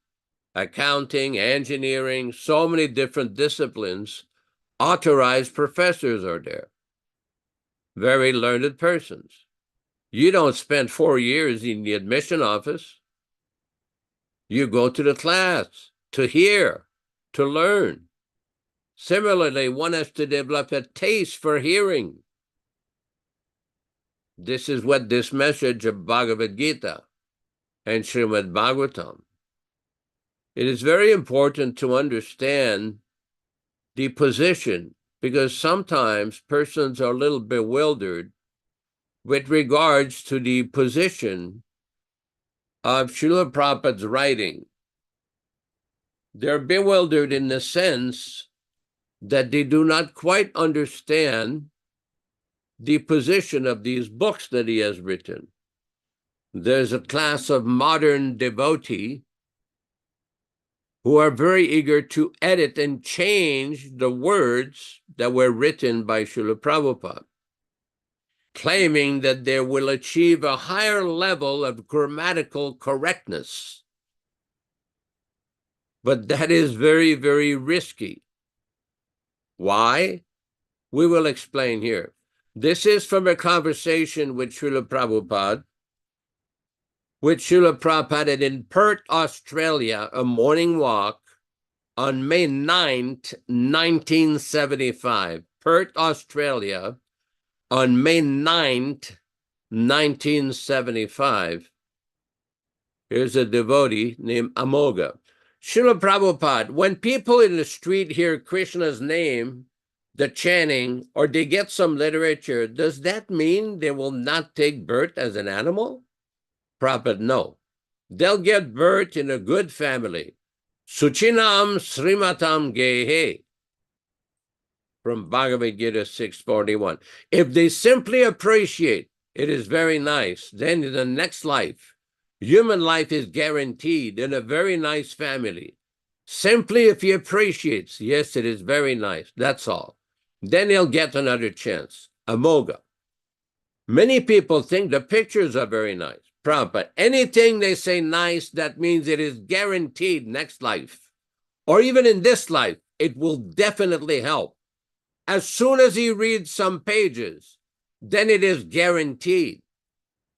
accounting, engineering, so many different disciplines. Authorized professors are there, very learned persons. You don't spend 4 years in the admission office. You go to the class to hear, to learn. Similarly, one has to develop a taste for hearing. This is what this message of Bhagavad-gītā and Srimad Bhagavatam. It is very important to understand the position, because sometimes persons are a little bewildered with regards to the position of Srila Prabhupada's writing. They're bewildered in the sense that they do not quite understand the position of these books that he has written. There's a class of modern devotee who are very eager to edit and change the words that were written by Srila Prabhupada, claiming that they will achieve a higher level of grammatical correctness. But that is very, very risky. Why? We will explain here. This is from a conversation with Srila Prabhupada, in Perth, Australia, a morning walk on May 9th, 1975. Perth, Australia, on May 9th, 1975. Here's a devotee named Amoga. Srila Prabhupada, when people in the street hear Krishna's name, the chanting, or they get some literature, does that mean they will not take birth as an animal? Prabhupada, no. They'll get birth in a good family. Suchinam Srimatam Gehe. From Bhagavad-gītā 6:41. If they simply appreciate it is very nice, then in the next life, human life is guaranteed in a very nice family. Simply if he appreciates, yes, it is very nice, that's all. Then he'll get another chance. Amoga. Many people think the pictures are very nice. Prabhupada, anything they say nice, that means it is guaranteed next life. Or even in this life, it will definitely help. As soon as he reads some pages, then it is guaranteed.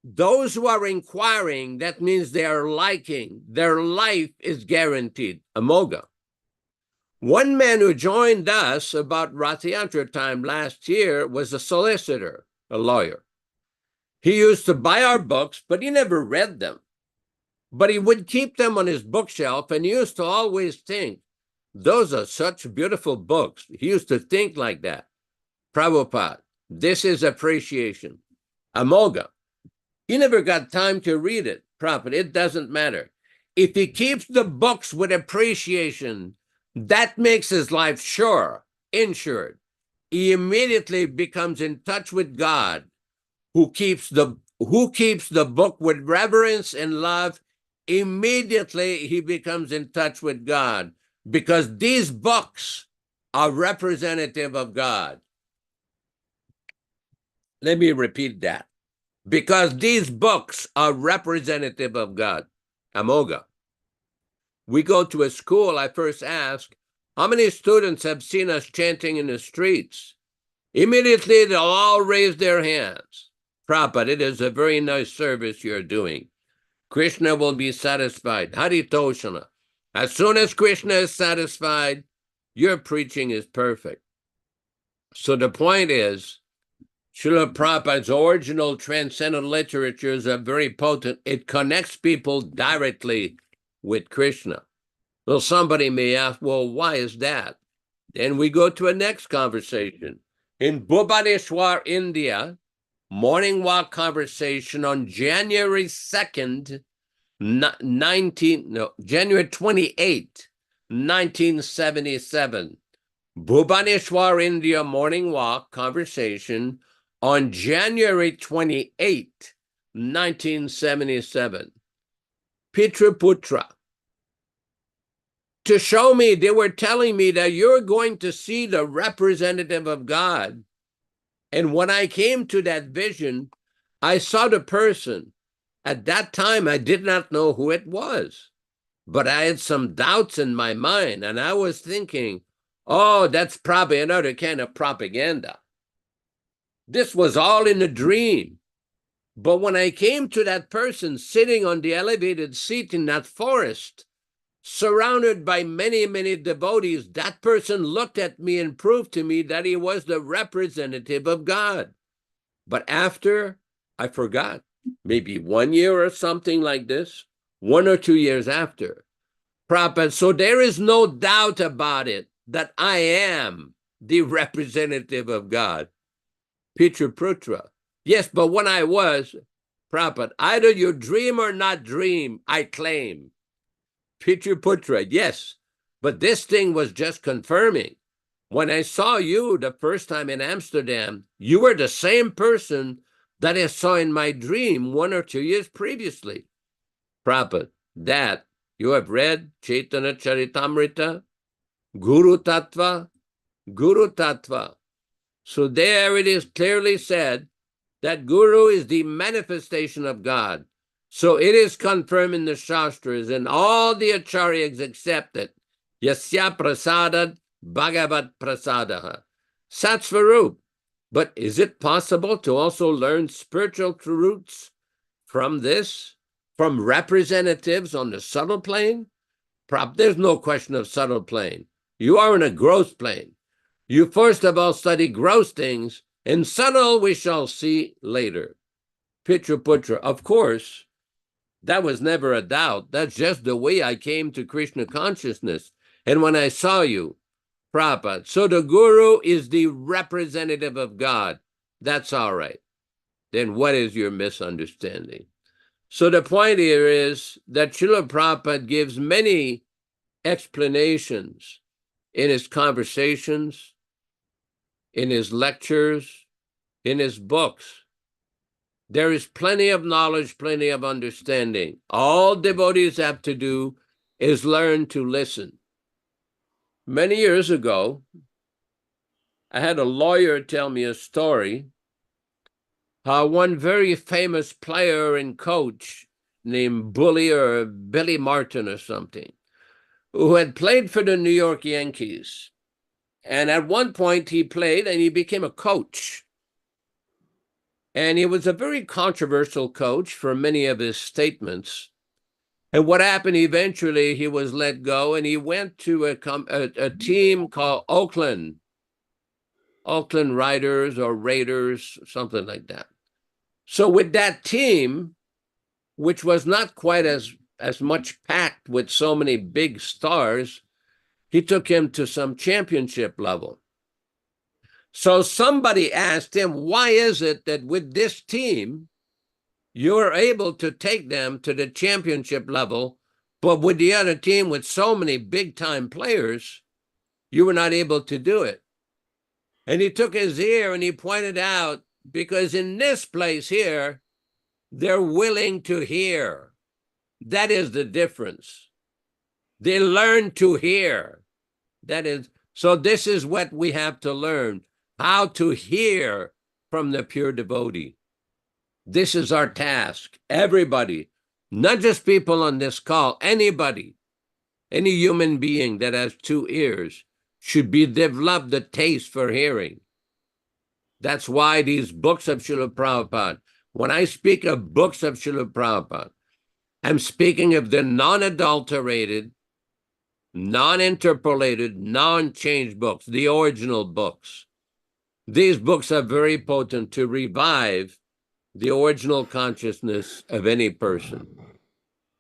Those who are inquiring, that means they are liking. Their life is guaranteed. Amoga. One man who joined us about Rath Yatra time last year was a solicitor, a lawyer. He used to buy our books, but he never read them. But he would keep them on his bookshelf, and he used to always think, those are such beautiful books. He used to think like that. Prabhupada, this is appreciation. Amoga. He never got time to read it. Prabhupada, it doesn't matter. If he keeps the books with appreciation, that makes his life sure, insured. He immediately becomes in touch with God, who keeps the book with reverence and love. Immediately he becomes in touch with God, because these books are representative of God. Let me repeat that. Because these books are representative of God. Amoga. We go to a school, I first ask, how many students have seen us chanting in the streets? Immediately, they'll all raise their hands. Prabhupada, it is a very nice service you're doing. Krishna will be satisfied. Haritoshana. As soon as Krishna is satisfied, your preaching is perfect. So the point is, Srila Prabhupada's original transcendental literatures are very potent. It connects people directly with Krishna. Well, somebody may ask, well, why is that? Then we go to a next conversation. In Bhubaneswar, India, morning walk conversation on January 2nd, January 28, 1977. Bhubaneswar, India, morning walk conversation on January 28, 1977. Pitraputra. To show me, they were telling me that you're going to see the representative of God. And when I came to that vision, I saw the person. At that time, I did not know who it was, but I had some doubts in my mind, and I was thinking, oh, that's probably another kind of propaganda. This was all in a dream. But when I came to that person sitting on the elevated seat in that forest, surrounded by many, many devotees, that person looked at me and proved to me that he was the representative of God. But after, I forgot, maybe 1 year or something like this, 1 or 2 years after, Prabhupada, so there is no doubt about it that I am the representative of God. Pitraputra. Yes, but when I was, Prabhupada, either you dream or not dream, I claim. Pitraputra, yes, but this thing was just confirming. When I saw you the first time in Amsterdam, you were the same person that I saw in my dream 1 or 2 years previously. Prabhupada, that you have read Chaitanya Charitamrita, Guru Tattva, Guru Tattva. So there it is clearly said that Guru is the manifestation of God. So it is confirmed in the Shastras, and all the Acharyas accept it. Yasya prasadat Bhagavat prasadaha. Satsvarup. But is it possible to also learn spiritual truths from this, from representatives on the subtle plane? There's no question of subtle plane. You are in a gross plane. You first of all study gross things, and subtle we shall see later. Pitraputra, of course, that was never a doubt. That's just the way I came to Krishna consciousness. And when I saw you, Prabhupada, so the Guru is the representative of God. That's all right. Then what is your misunderstanding? So the point here is that Srila Prabhupada gives many explanations in his conversations, in his lectures, in his books. There is plenty of knowledge, plenty of understanding. All devotees have to do is learn to listen. Many years ago, I had a lawyer tell me a story how one very famous player and coach named Billy Martin or something, who had played for the New York Yankees. And at one point he played and he became a coach. And he was a very controversial coach for many of his statements. And what happened eventually, he was let go and he went to a team called Oakland Riders or Raiders, something like that. So with that team, which was not quite as much packed with so many big stars, he took him to some championship level. So somebody asked him, why is it that with this team, you're able to take them to the championship level, but with the other team with so many big-time players, you were not able to do it? And he took his ear and he pointed out, because in this place here, they're willing to hear. That is the difference. They learn to hear. That is, so this is what we have to learn, how to hear from the pure devotee. This is our task. Everybody, not just people on this call, anybody. Any human being that has 2 ears should be developed the taste for hearing. That's why these books of Srila Prabhupada, when I speak of books of Srila Prabhupada, I'm speaking of the non-adulterated, non-interpolated, non-changed books, the original books. These books are very potent to revive the original consciousness of any person.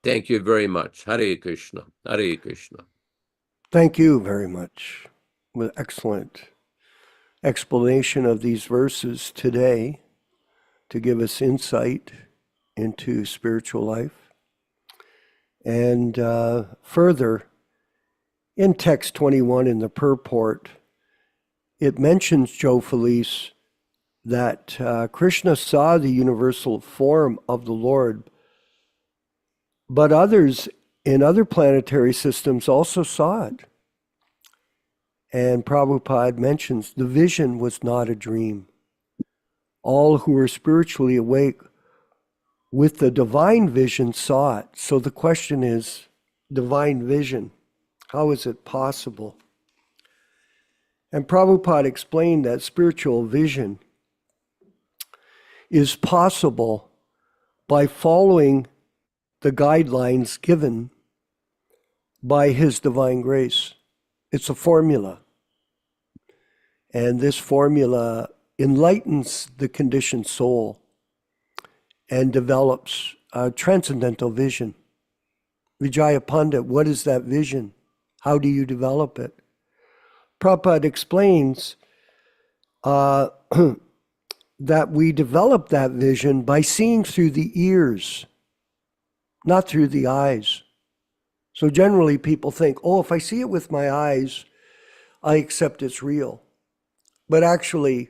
Thank you very much. Hare Krishna. Hare Krishna. Thank you very much. With excellent explanation of these verses today to give us insight into spiritual life. And further, in text 21 in the purport, it mentions, Joe Felice, that Krishna saw the universal form of the Lord, but others in other planetary systems also saw it. And Prabhupada mentions the vision was not a dream. All who were spiritually awake with the divine vision saw it. So the question is, divine vision, how is it possible? And Prabhupada explained that spiritual vision is possible by following the guidelines given by His Divine Grace. It's a formula. And this formula enlightens the conditioned soul and develops a transcendental vision. Vijaya Pandit, what is that vision? How do you develop it? Prabhupada explains that we develop that vision by seeing through the ears, not through the eyes. So generally people think, oh, if I see it with my eyes, I accept it's real. But actually,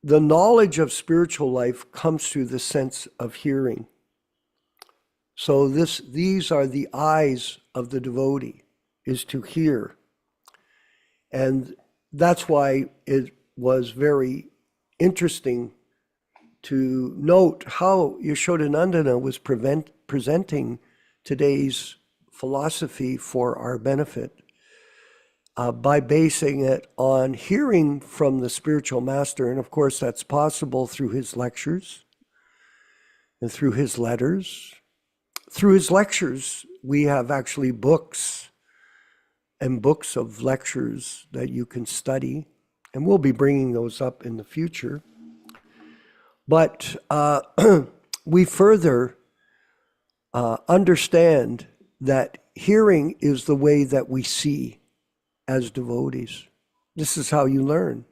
the knowledge of spiritual life comes through the sense of hearing. So these are the eyes of the devotee, is to hear. And that's why it was very interesting to note how Yaśodā-nandana was presenting today's philosophy for our benefit by basing it on hearing from the spiritual master. And of course, that's possible through his lectures and through his letters. Through his lectures, we have actually books and books of lectures that you can study. And we'll be bringing those up in the future. But we further understand that hearing is the way that we see as devotees. This is how you learn.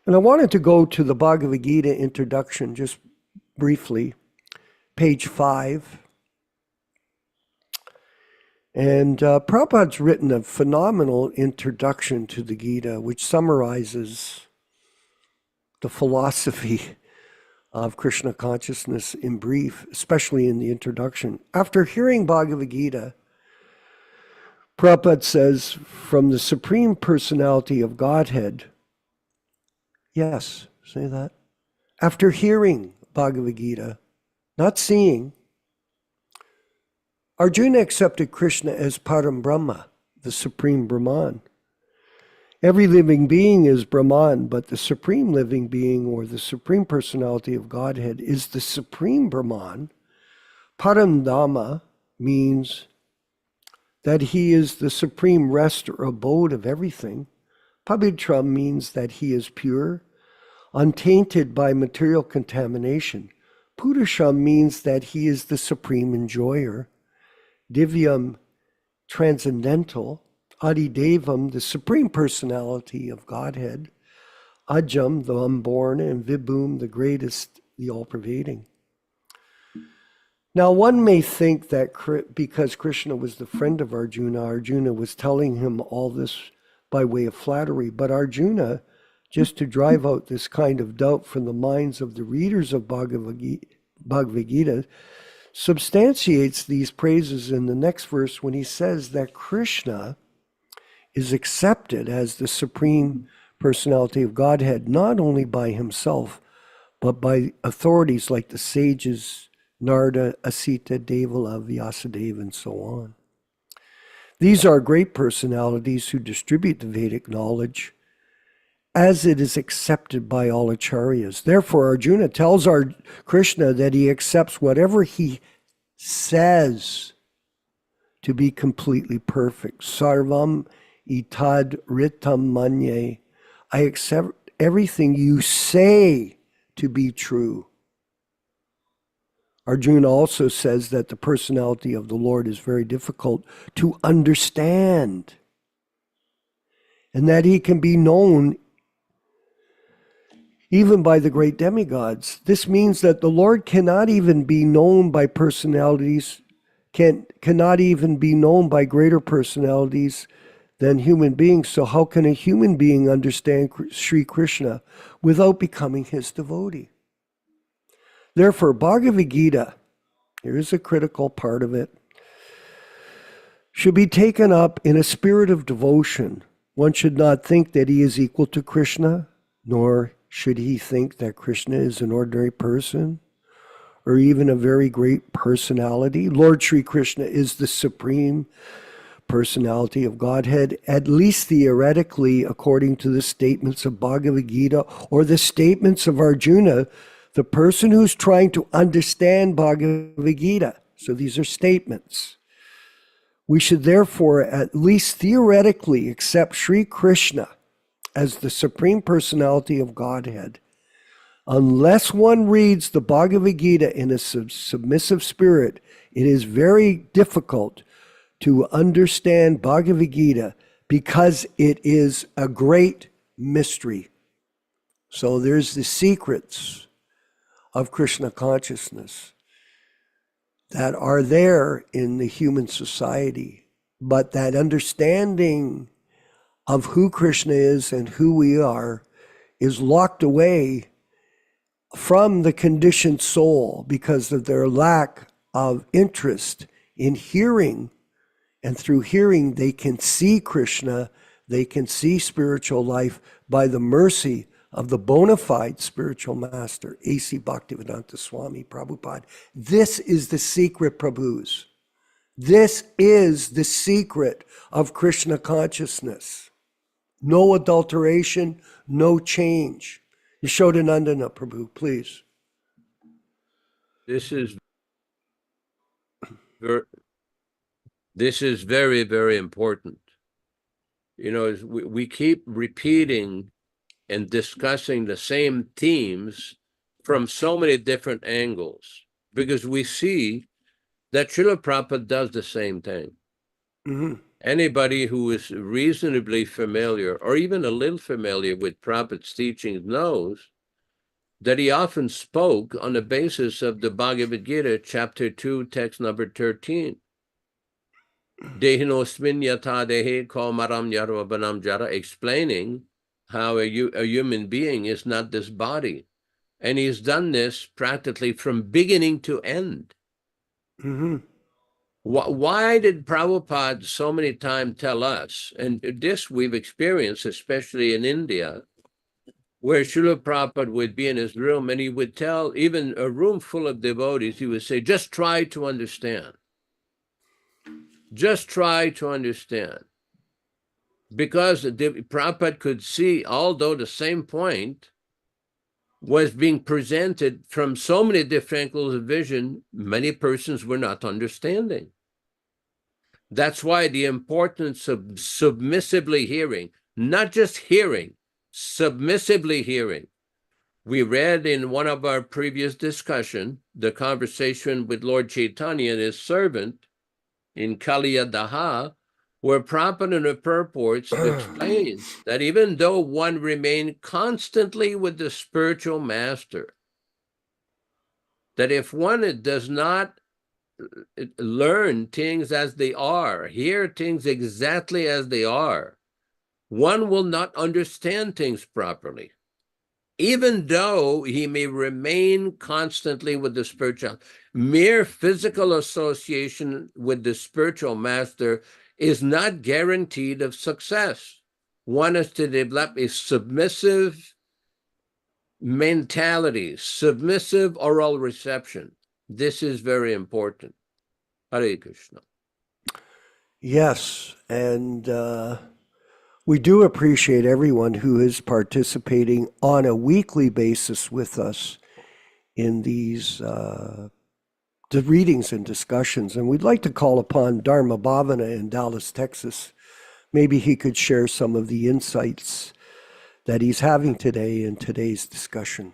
And I wanted to go to the Bhagavad-gītā introduction just briefly, page 5. And Prabhupada's written a phenomenal introduction to the Gita, which summarizes the philosophy of Krishna consciousness in brief, especially in the introduction. After hearing Bhagavad-gītā, Prabhupada says, from the Supreme Personality of Godhead, yes, say that. After hearing Bhagavad-gītā, not seeing, Arjuna accepted Krishna as Param Brahma, the Supreme Brahman. Every living being is Brahman, but the Supreme Living Being, or the Supreme Personality of Godhead, is the Supreme Brahman. Param Dhamma means that he is the supreme rest or abode of everything. Pavitra means that he is pure, untainted by material contamination. Purusham means that he is the supreme enjoyer. Divyam, transcendental. Adidevam, the Supreme Personality of Godhead. Ajam, the unborn, and Vibhum, the greatest, the all-pervading. Now, one may think that because Krishna was the friend of Arjuna, Arjuna was telling him all this by way of flattery. But Arjuna, just to drive out this kind of doubt from the minds of the readers of Bhagavad-gītā, substantiates these praises in the next verse when he says that Krishna is accepted as the Supreme Personality of Godhead, not only by himself, but by authorities like the sages, Narada, Asita, Devala, Vyasadeva, and so on. These are great personalities who distribute the Vedic knowledge as it is accepted by all acharyas. Therefore, Arjuna tells Krishna that he accepts whatever he says to be completely perfect. Sarvam itad ritam manye. I accept everything you say to be true. Arjuna also says that the personality of the Lord is very difficult to understand, and that he can be known even by the great demigods. This means that the Lord cannot even be known by personalities, cannot even be known by greater personalities than human beings. So how can a human being understand Sri Krishna without becoming his devotee? Therefore, Bhagavad-gītā, here's a critical part of it, should be taken up in a spirit of devotion. One should not think that he is equal to Krishna, nor should he think that Krishna is an ordinary person or even a very great personality. Lord Sri Krishna is the supreme personality of Godhead, at least theoretically, according to the statements of Bhagavad-gītā or the statements of Arjuna, the person who's trying to understand Bhagavad-gītā. So these are statements. We should therefore at least theoretically accept Sri Krishna as the supreme personality of Godhead. Unless one reads the Bhagavad-gītā in a submissive spirit, it is very difficult to understand Bhagavad-gītā because it is a great mystery. So there's the secrets of Krishna consciousness that are there in the human society, but that understanding of who Krishna is and who we are is locked away from the conditioned soul because of their lack of interest in hearing. And through hearing, they can see Krishna, they can see spiritual life by the mercy of the bona fide spiritual master, A.C. Bhaktivedanta Swami Prabhupāda. This is the secret, Prabhus. This is the secret of Krishna consciousness. No adulteration, no change. Yaśodā-nandana Prabhu, please. This is very, very important. You know, we keep repeating and discussing the same themes from so many different angles because we see that Srila Prabhupada does the same thing. Mm-hmm. Anybody who is reasonably familiar or even a little familiar with Prabhupada's teachings knows that he often spoke on the basis of the Bhagavad-gītā, chapter 2, text number 13. Dehinosmin yata dehe kaumaram yarvabanam jara, explaining how a human being is not this body. And he's done this practically from beginning to end. Mm-hmm. Why did Prabhupada so many times tell us, and this we've experienced, especially in India, where Srila Prabhupada would be in his room and he would tell even a room full of devotees, he would say, just try to understand. Just try to understand. Because Prabhupada could see, although the same point was being presented from so many different angles of vision, many persons were not understanding. That's why the importance of submissively hearing, not just hearing, submissively hearing. We read in one of our previous discussion, the conversation with Lord Chaitanya and his servant in Kaliya Daha, where Prabhupada in the purports explains that even though one remained constantly with the spiritual master, that if one does not learn things as they are, hear things exactly as they are, one will not understand things properly. Even though he may remain constantly with the spiritual, mere physical association with the spiritual master is not guaranteed of success. One is to develop a submissive mentality, submissive oral reception. This is very important. Hare Krishna. Yes, and we do appreciate everyone who is participating on a weekly basis with us in these the readings and discussions. And we'd like to call upon Dharma Bhavana in Dallas, Texas. Maybe he could share some of the insights that he's having today in today's discussion.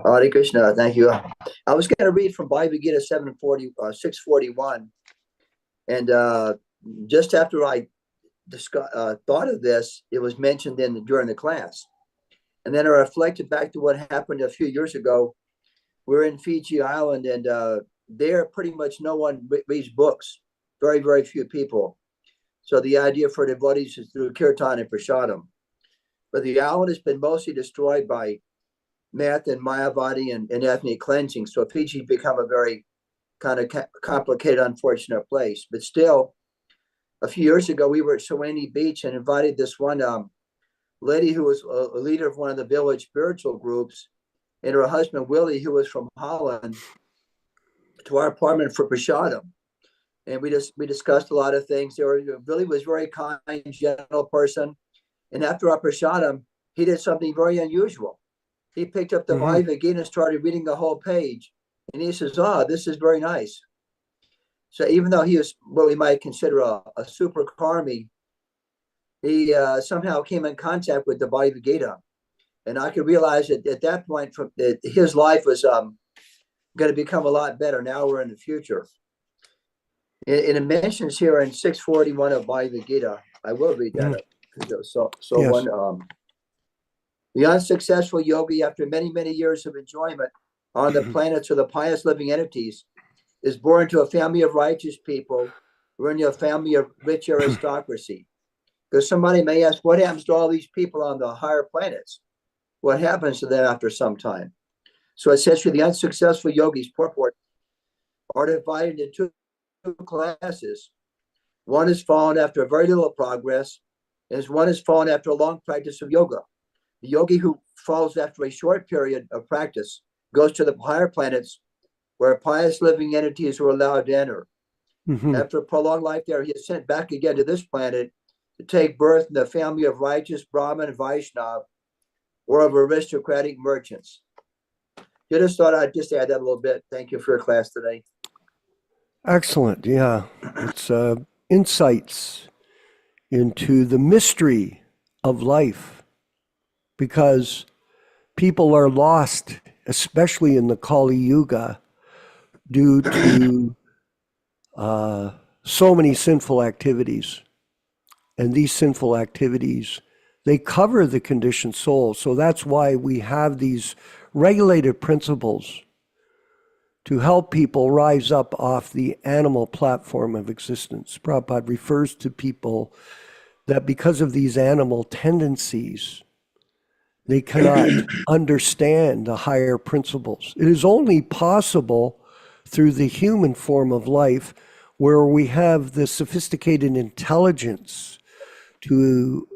Hare Krishna, thank you. I was going to read from Bhagavad-gītā 641, and just after I thought of this, it was mentioned during the class. And then I reflected back to what happened a few years ago. We're in Fiji Island, and there pretty much no one reads books, very, very few people. So the idea for devotees is through kirtan and prasadam. But the island has been mostly destroyed by math and Mayavadi and ethnic cleansing. So Fiji become a very kind of complicated, unfortunate place. But still, a few years ago, we were at Sewanee Beach and invited this one lady who was a leader of one of the village spiritual groups, and her husband, Willie, who was from Holland, to our apartment for prasadam. And we discussed a lot of things. Willie was a very kind, gentle person. And after our prasadam, he did something very unusual. He picked up the Bhagavad-gītā and started reading the whole page. And he says, this is very nice. So even though he was what we might consider a super karmi, he somehow came in contact with the Bhagavad-gītā. And I could realize that at that point, his life was going to become a lot better. Now we're in the future. And it mentions here in 641 of Bhagavad-gītā, I will read that. Yes. The unsuccessful yogi, after many, many years of enjoyment on the planets of the pious living entities, is born to a family of righteous people, or in a family of rich aristocracy. Because somebody may ask, what happens to all these people on the higher planets? What happens to them after some time? So essentially, the unsuccessful yogis, purport, are divided into two classes. One is fallen after very little progress, and one is fallen after a long practice of yoga. The yogi who falls after a short period of practice goes to the higher planets, where pious living entities are allowed to enter. After a prolonged life there, he is sent back again to this planet to take birth in the family of righteous Brahmin and Vaishnav, or of aristocratic merchants. I just thought I'd just add that a little bit. Thank you for your class today. Excellent. Yeah. It's insights into the mystery of life, because people are lost, especially in the Kali Yuga, due to so many sinful activities. And these sinful activities, they cover the conditioned soul. So that's why we have these regulated principles to help people rise up off the animal platform of existence. Prabhupada refers to people that because of these animal tendencies, they cannot understand the higher principles. It is only possible through the human form of life, where we have the sophisticated intelligence to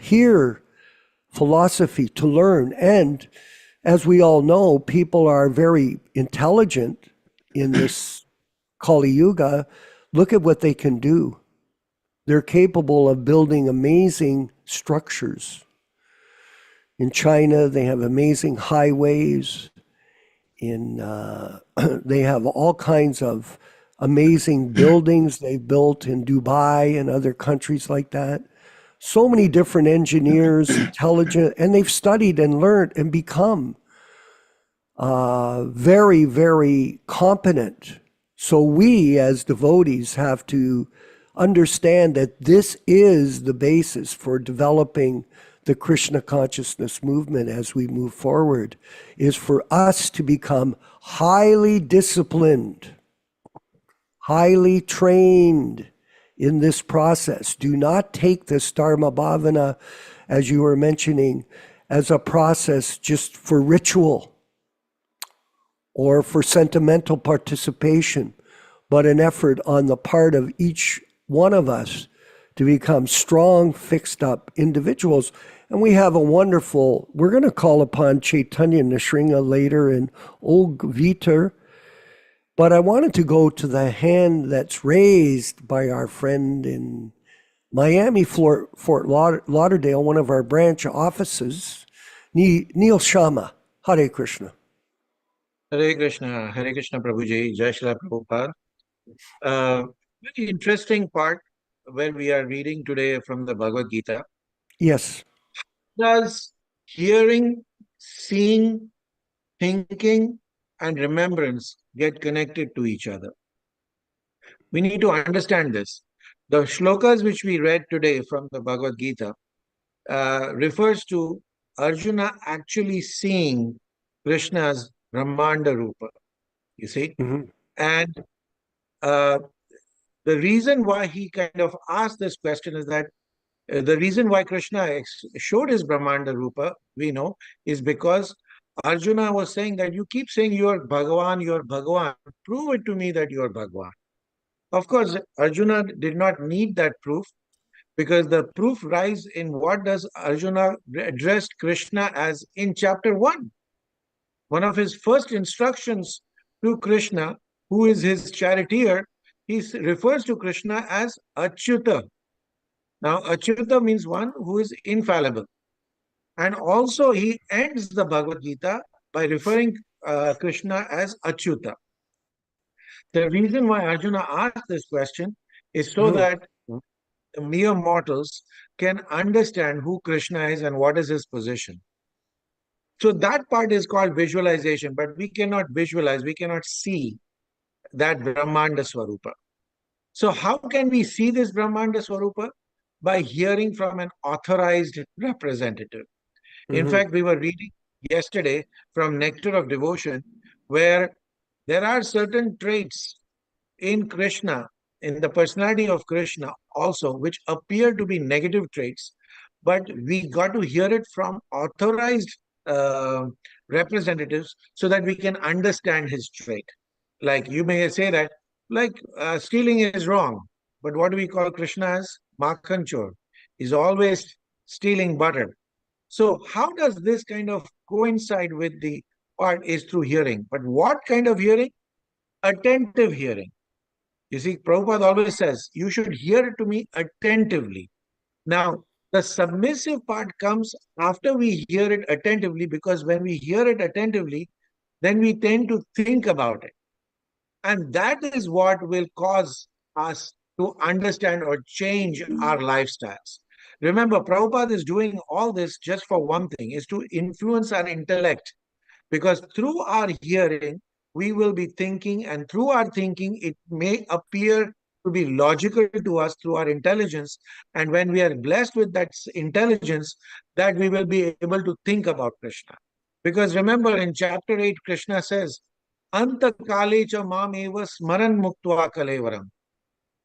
hear philosophy, to learn. And as we all know, people are very intelligent in this Kali Yuga. Look at what they can do. They're capable of building amazing structures. In China, they have amazing highways. They have all kinds of amazing buildings they've built in Dubai and other countries like that. So many different engineers, intelligent, and they've studied and learned and become very, very competent. So we as devotees have to understand that this is the basis for developing the Krishna consciousness movement as we move forward, is for us to become highly disciplined, highly trained in this process. Do not take this Dharma Bhavana, as you were mentioning, as a process just for ritual or for sentimental participation, but an effort on the part of each one of us to become strong, fixed up individuals. And we have a wonderful, we're going to call upon Chaitanya Nrsimha later and Old Vitar But I wanted to go to the hand that's raised by our friend in Miami, Fort Lauderdale, one of our branch offices, Neil Sharma. Hare Krishna. Hare Krishna Prabhuji, Jai Shri Prabhupada. Very interesting part where we are reading today from the Bhagavad-gītā. Yes. Does hearing, seeing, thinking, and remembrance get connected to each other? We need to understand this. The shlokas which we read today from the Bhagavad-gītā refers to Arjuna actually seeing Krishna's Brahmanda Rupa, you see? Mhm. And the reason why he kind of asked this question is that the reason why Krishna showed his Brahmanda Rupa, we know, is because Arjuna was saying that you keep saying you are Bhagavan, prove it to me that you are Bhagavan. Of course, Arjuna did not need that proof, because the proof lies in what does Arjuna address Krishna as in chapter 1. One of his first instructions to Krishna, who is his charioteer, he refers to Krishna as Achyuta. Now, Achyuta means one who is infallible. And also he ends the Bhagavad-gītā by referring Krishna as Achyuta. The reason why Arjuna asked this question is so that mere mortals can understand who Krishna is and what is his position. So that part is called visualization, but we cannot visualize, we cannot see that Brahmanda Swarupa. So how can we see this Brahmanda Swarupa? By hearing from an authorized representative. In fact, we were reading yesterday from Nectar of Devotion, where there are certain traits in Krishna, in the personality of Krishna also, which appear to be negative traits, but we got to hear it from authorized representatives so that we can understand his trait. Like you may say that, like stealing is wrong, but what do we call Krishna as? Makhan Chor. He's always stealing butter. So how does this kind of coincide with the part is through hearing? But what kind of hearing? Attentive hearing. You see, Prabhupada always says, you should hear it to me attentively. Now, the submissive part comes after we hear it attentively, because when we hear it attentively, then we tend to think about it. And that is what will cause us to understand or change our lifestyles. Remember, Prabhupada is doing all this just for one thing, is to influence our intellect. Because through our hearing, we will be thinking, and through our thinking, it may appear to be logical to us through our intelligence. And when we are blessed with that intelligence, that we will be able to think about Krishna. Because remember, in chapter 8, Krishna says, Anta kale cha mam eva smaran muktva kalevaram.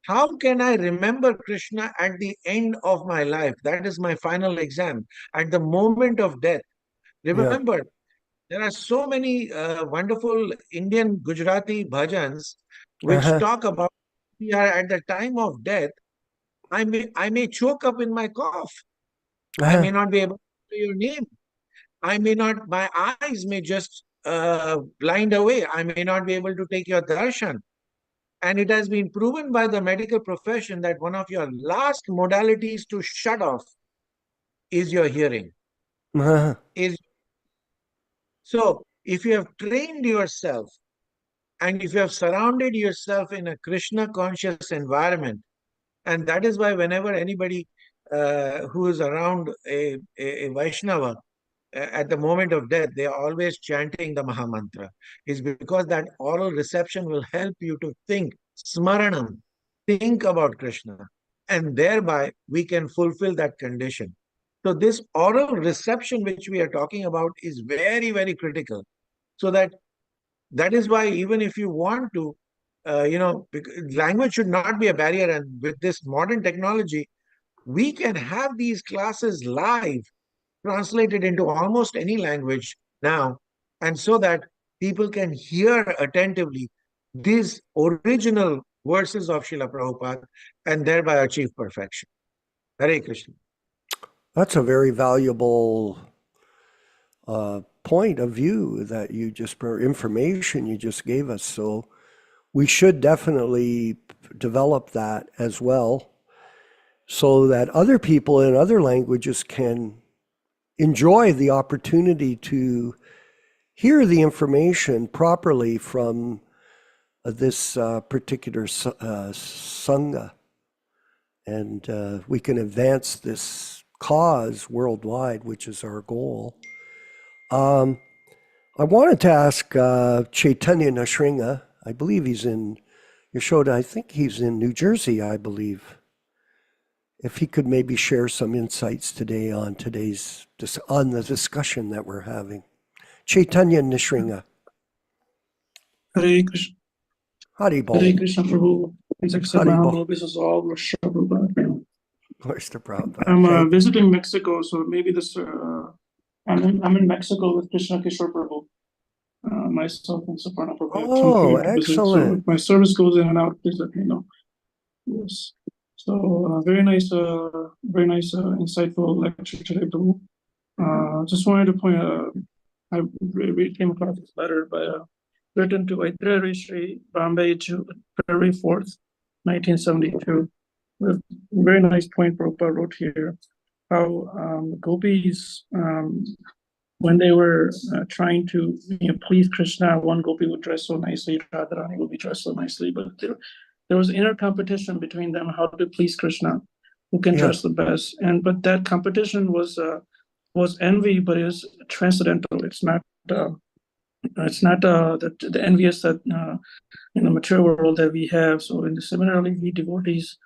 How can I remember Krishna at the end of my life? That is my final exam. At the moment of death. Remember, there are so many wonderful Indian Gujarati bhajans which talk about we are at the time of death. I may choke up in my cough. I may not be able to say your name. I may not, my eyes may just blind away. I may not be able to take your darshan. And it has been proven by the medical profession that one of your last modalities to shut off is your hearing. So if you have trained yourself and if you have surrounded yourself in a Krishna conscious environment, and that is why whenever anybody who is around a Vaishnava at the moment of death, they are always chanting the Mahamantra. It's because that oral reception will help you to think, smaranam, think about Krishna, and thereby we can fulfill that condition. So this oral reception which we are talking about is very, very critical. So that is why even if you want to, language should not be a barrier. And with this modern technology, we can have these classes live, translated into almost any language now, and so that people can hear attentively these original verses of Srila Prabhupada and thereby achieve perfection. Hare Krishna. That's a very valuable point of view that you just, information you just gave us. So we should definitely develop that as well, so that other people in other languages can enjoy the opportunity to hear the information properly from this particular Sangha. And we can advance this cause worldwide, which is our goal. I wanted to ask Chaitanya Nrsimha, I believe he's in Yaśodā, I think he's in New Jersey, I believe. If he could maybe share some insights today on the discussion that we're having. Chaitanya Nrsimha. Hare Krishna. Hare Bol. Hare Krishna Prabhu. Please accept my Hare Bol. humble obeisance all Krishna Prabhupada. Where's the Prabhupada? I'm visiting Mexico, so maybe this. I'm in Mexico with Krishna Kishore Prabhu. Myself and Saparna Prabhu. Oh, excellent. So if my service goes in and out, please let me know. Yes. So very nice, insightful lecture today, Prabhu. Just wanted to point out, I came across this letter written to Aitre Sri Bombay, February 4th, 1972. With a very nice point Prabhupada wrote here, how gopis, when they were trying to please Krishna, one gopi would dress so nicely, Radharani would be dressed so nicely, but there was inner competition between them how to please Krishna, who can dress the best. But that competition was envy, but it was transcendental. It's not the envious that in the material world that we have. So similarly, we devotees,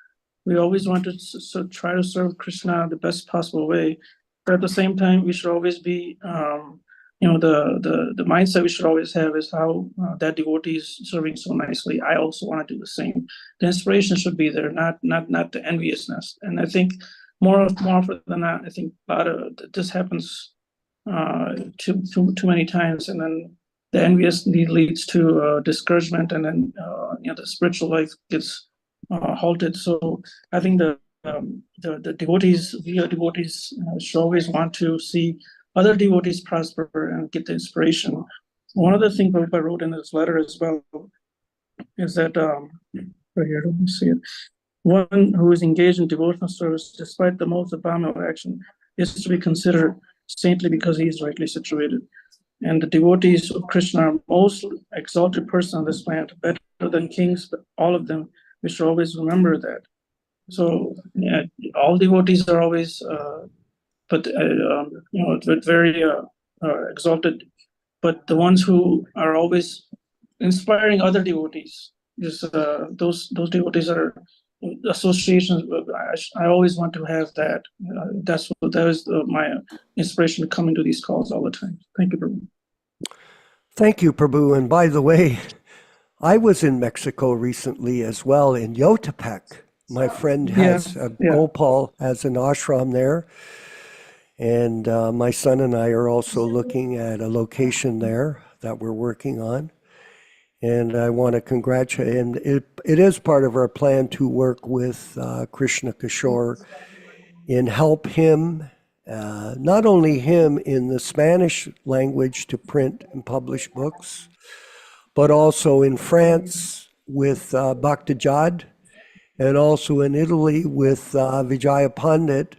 we always want to try to serve Krishna the best possible way. But at the same time, we should always be, the mindset we should always have is how that devotee is serving so nicely. I also want to do the same. The inspiration should be there, not the enviousness. And I think more often than not, I think a lot of this happens too many times, and then the envious leads to discouragement, and then the spiritual life gets halted. So I think the devotees, we are devotees, should always want to see other devotees prosper and get the inspiration. One of the things Prabhupada wrote in his letter as well is that, right here, let me see it. One who is engaged in devotional service, despite the most abominable action, is to be considered saintly because he is rightly situated. And the devotees of Krishna are most exalted person on this planet, better than kings, but all of them, we should always remember that. So all devotees are always, very exalted. But the ones who are always inspiring other devotees, those devotees are associations. I always want to have that. That is my inspiration coming to these calls all the time. Thank you, Prabhu. Thank you, Prabhu. And by the way, I was in Mexico recently as well, in Yotepec. My friend has, Gopal has an ashram there. And my son and I are also looking at a location there that we're working on. And I want to congratulate, and it is part of our plan to work with Krishna Kishore and help him, not only him in the Spanish language to print and publish books, but also in France with Bhaktivedanta, and also in Italy with Vijaya Pandit,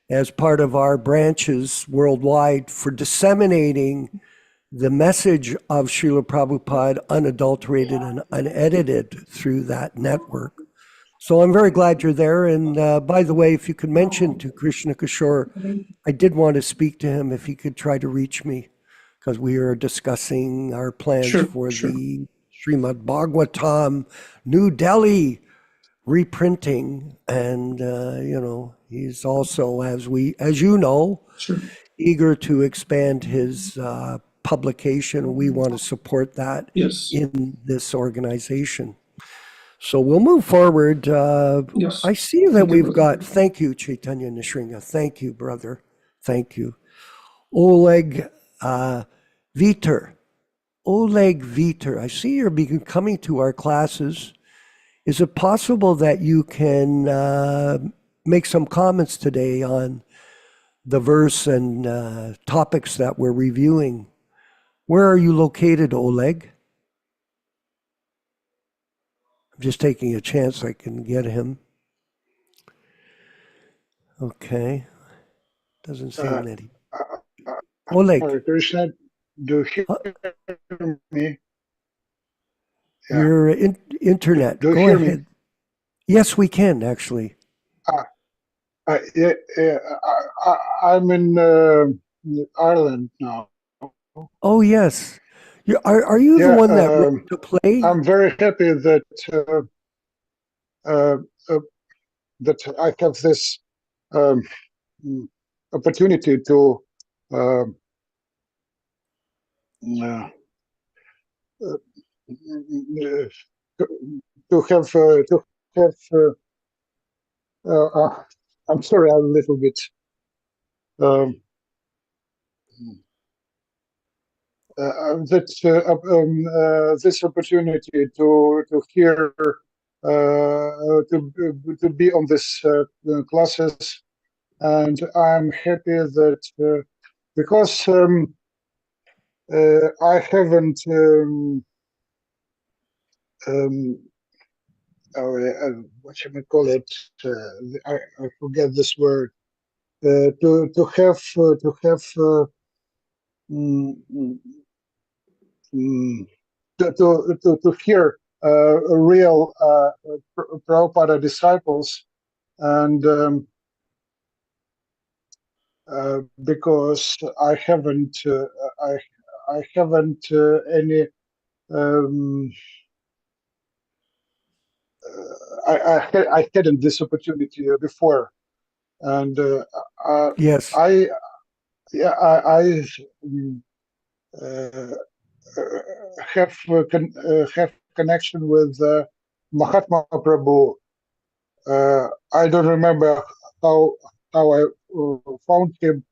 as part of our branches worldwide for disseminating the message of Srila Prabhupada unadulterated and unedited through that network. So I'm very glad you're there. And by the way, if you could mention to Krishna Kishore, I did want to speak to him if he could try to reach me, because we are discussing our plans for the Srimad Bhagavatam New Delhi reprinting. And, he's also, as you know, eager to expand his publication. We want to support that in this organization. So we'll move forward. I see that we've got, thank you, Chaitanya Nrsimha. Thank you, brother. Thank you. Oleg Viter. Oleg Viter. I see you're coming to our classes. Is it possible that you can make some comments today on the verse and topics that we're reviewing? Where are you located, Oleg? I'm just taking a chance I can get him. Okay. Doesn't seem that he... Oleg, Hare Krishna, do you hear me? Yeah. your internet. Do you Go hear me? ahead. Yes, we can, actually. Yeah, I'm in Ireland now. Oh, yes. Are you the Yeah, one that wrote the play? I'm very happy that that I have this opportunity to have. I'm sorry, I'm a little bit. This opportunity to hear to be on this classes, and I'm happy that because I haven't what should we call it? I forget this word. To have to hear real Prabhupada disciples, and because I haven't any. I hadn't this opportunity before, and Yes. I have connection with Mahatma Prabhu. I don't remember how I found him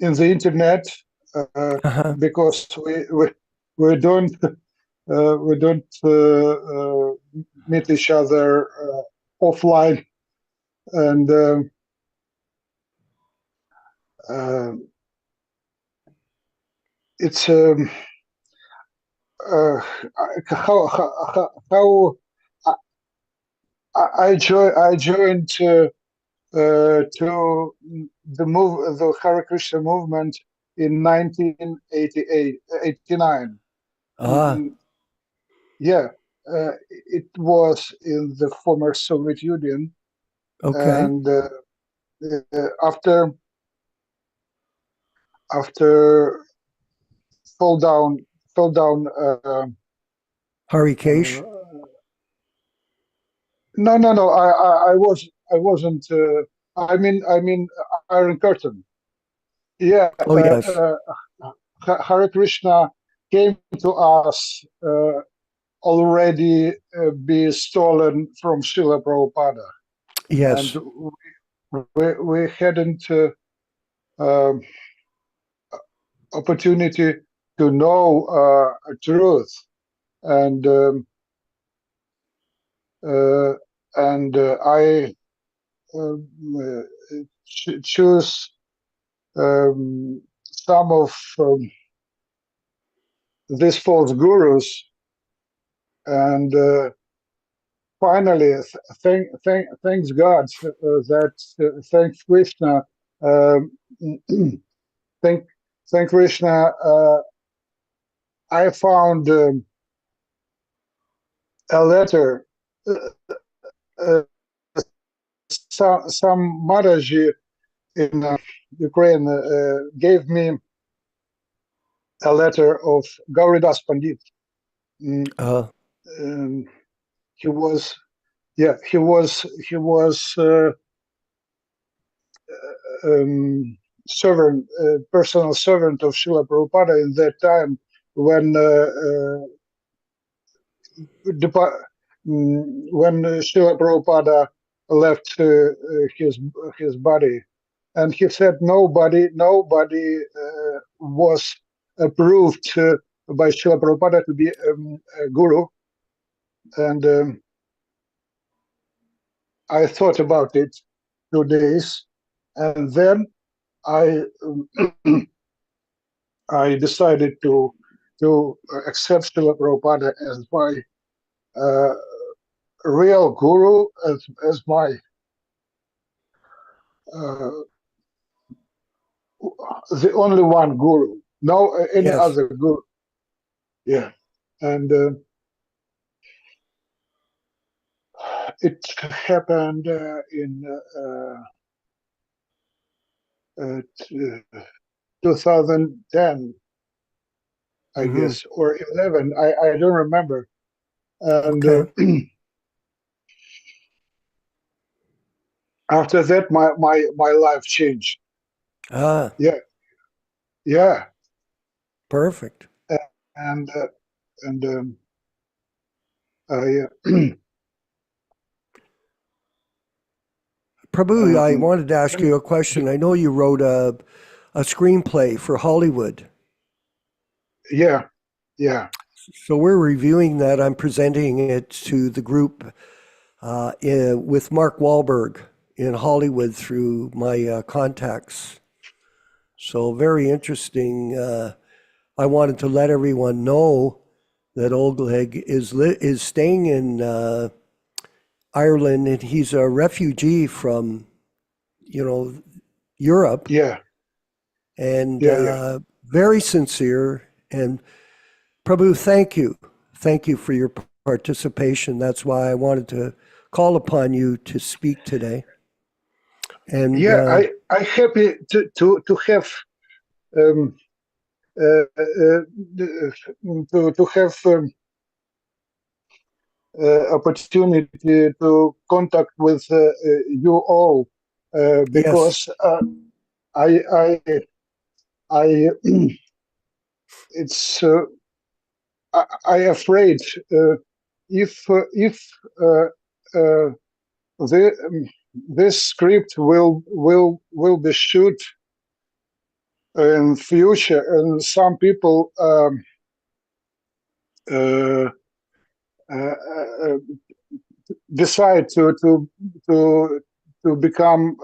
in the internet, because we don't meet each other offline, and it's how I joined to the Hare Krishna movement in 1989. Yeah, it was in the former Soviet Union, Okay. and after fell down. Harikesh. No. I wasn't. I mean, Iron Curtain. Yeah. Oh, yes. Hare Krishna came to us already be stolen from Srila Prabhupada. Yes. And we hadn't opportunity to know truth, and I choose some of these false gurus, and finally, thanks God thanks Krishna, thank Krishna. I found a letter. Some Maharaji in Ukraine gave me a letter of Gauridas Pandit. He was servant, personal servant of Srila Prabhupada in that time when Srila Prabhupada left his body, and he said nobody was approved by Srila Prabhupada to be a guru, and I thought about it 2 days, and then I I decided to to accept Srila Prabhupada as my real guru, as my the only one guru, no any Yes. other guru. Yeah, and it happened in 2010, I guess, or 11. I don't remember. And Okay. After that, my life changed. Ah, Yeah, perfect. and I Prabhu, I wanted to ask you a question. I know you wrote a screenplay for Hollywood. yeah. So we're reviewing that. I'm presenting it to the group with Mark Wahlberg in Hollywood through my contacts. So very interesting. I wanted to let everyone know that Oleg is staying in Ireland, and he's a refugee from, Europe, Yeah. and Yeah. very sincere. And Prabhu, thank you for your participation. That's why I wanted to call upon you to speak today. And Yeah, I happy to have to have opportunity to contact with you all because I it's I afraid if this script will be shoot in future, and some people decide to become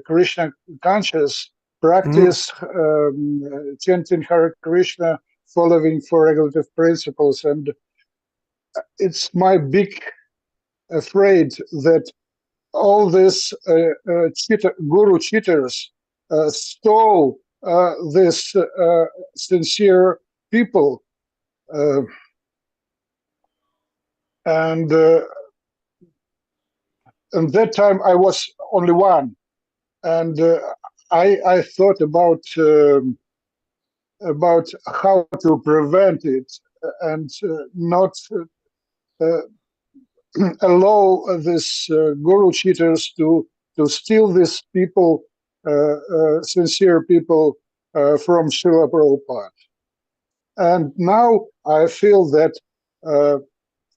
Krishna conscious, practice chanting Hare Krishna, following four regulative principles, and it's my big afraid that all these guru cheaters stole this sincere people, and that time I was only one, and I thought about how to prevent it and not allow these guru cheaters to steal these people, sincere people, from Srila Prabhupada. And now I feel that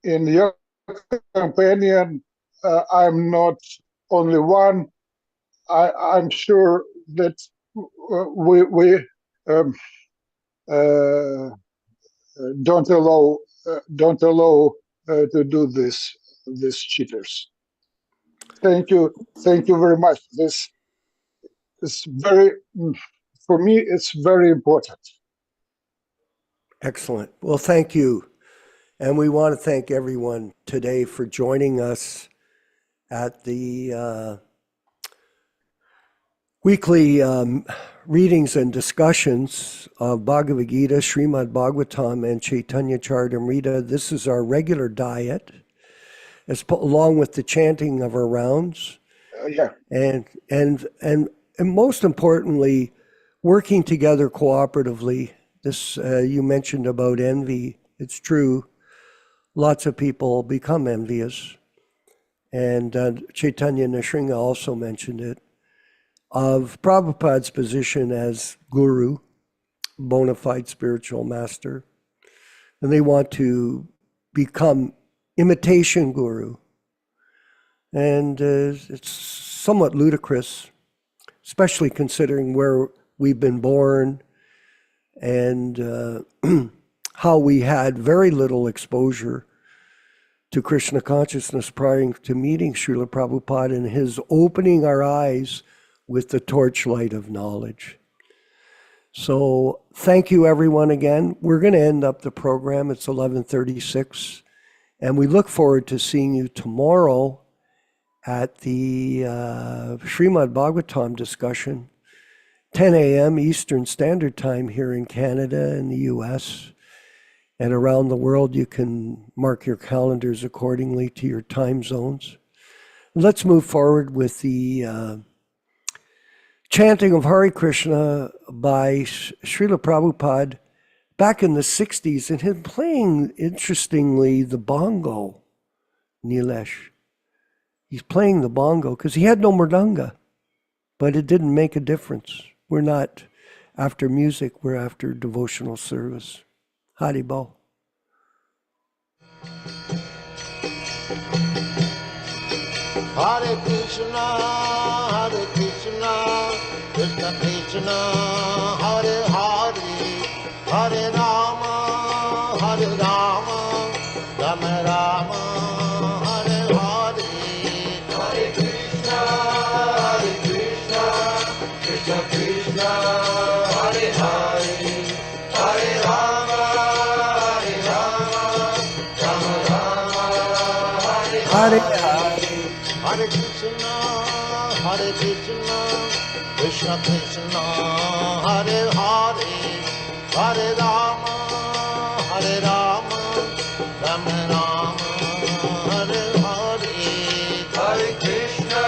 in your companion, I'm not only one. I'm sure that we don't allow to do this, these cheaters. Thank you very much. This is very, for me, it's very important. excellent. Well, thank you. And we want to thank everyone today for joining us at the weekly readings and discussions of Bhagavad-gītā, Srimad Bhagavatam, and Chaitanya Charitamrita. This is our regular diet, along with the chanting of our rounds. Yeah. And most importantly, working together cooperatively. This you mentioned about envy. It's true. Lots of people become envious. And Chaitanya Nrsimha also mentioned it, of Prabhupada's position as guru, bona fide spiritual master. And they want to become imitation guru. And it's somewhat ludicrous, especially considering where we've been born and how we had very little exposure to Krishna consciousness prior to meeting Srila Prabhupada and his opening our eyes with the torchlight of knowledge. So thank you, everyone, again. We're going to end up the program. It's 11:36, and we look forward to seeing you tomorrow at the Srimad Bhagavatam discussion, 10 a.m. Eastern Standard Time here in Canada and the U.S. And around the world, you can mark your calendars accordingly to your time zones. Let's move forward with the chanting of Hare Krishna by Srila Prabhupada back in the 60s, and him playing, interestingly, the bongo, Nilesh. He's playing the bongo because he had no mridanga, but it didn't make a difference. We're not after music, we're after devotional service. Haribol. Hare Krishna, Krishna Krishna, Hare Hare, Hare Rama, Rama Rama, Hare Hare. Hare Krishna, Krishna Krishna, Hare Hare, Hare Rama, Rama Rama, Hare Hare Hare Krishna, Krishna Krishna, Hare Hare, Hare Rama, Rama Rama, Hare Hare. Hare Krishna,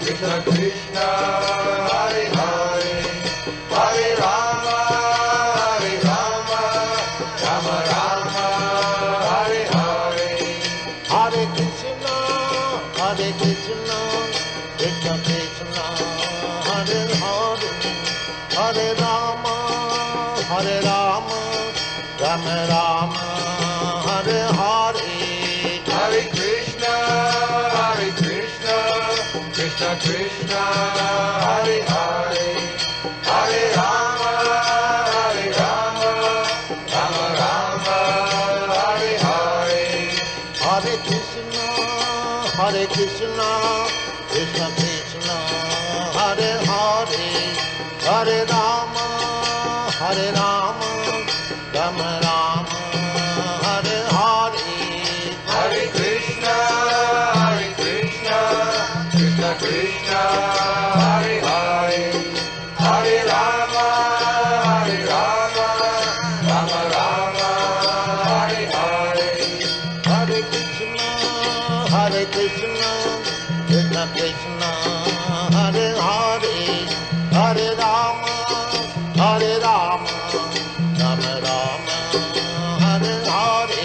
Krishna Krishna, Hare Hare, Hare Rama, Rama Rama, Hare Hare. Hare Krishna, Krishna Krishna, Hare Hare, Hare Rama, Rama Rama, Hare Hare. Hare Krishna, Krishna Krishna, Hare Hare, Hare Rama, Rama Rama, Hare Hare. Hare Krishna, Krishna Krishna, Hare Hare, Hare Rama, Rama Rama, Hare Hare. Hare Krishna, Krishna Krishna, Hare Hare, Hare Rama, Rama Rama, Hare Hare. Hare Krishna, Krishna Krishna, Hare Hare, Hare Rama, Rama Rama, Hare Hare.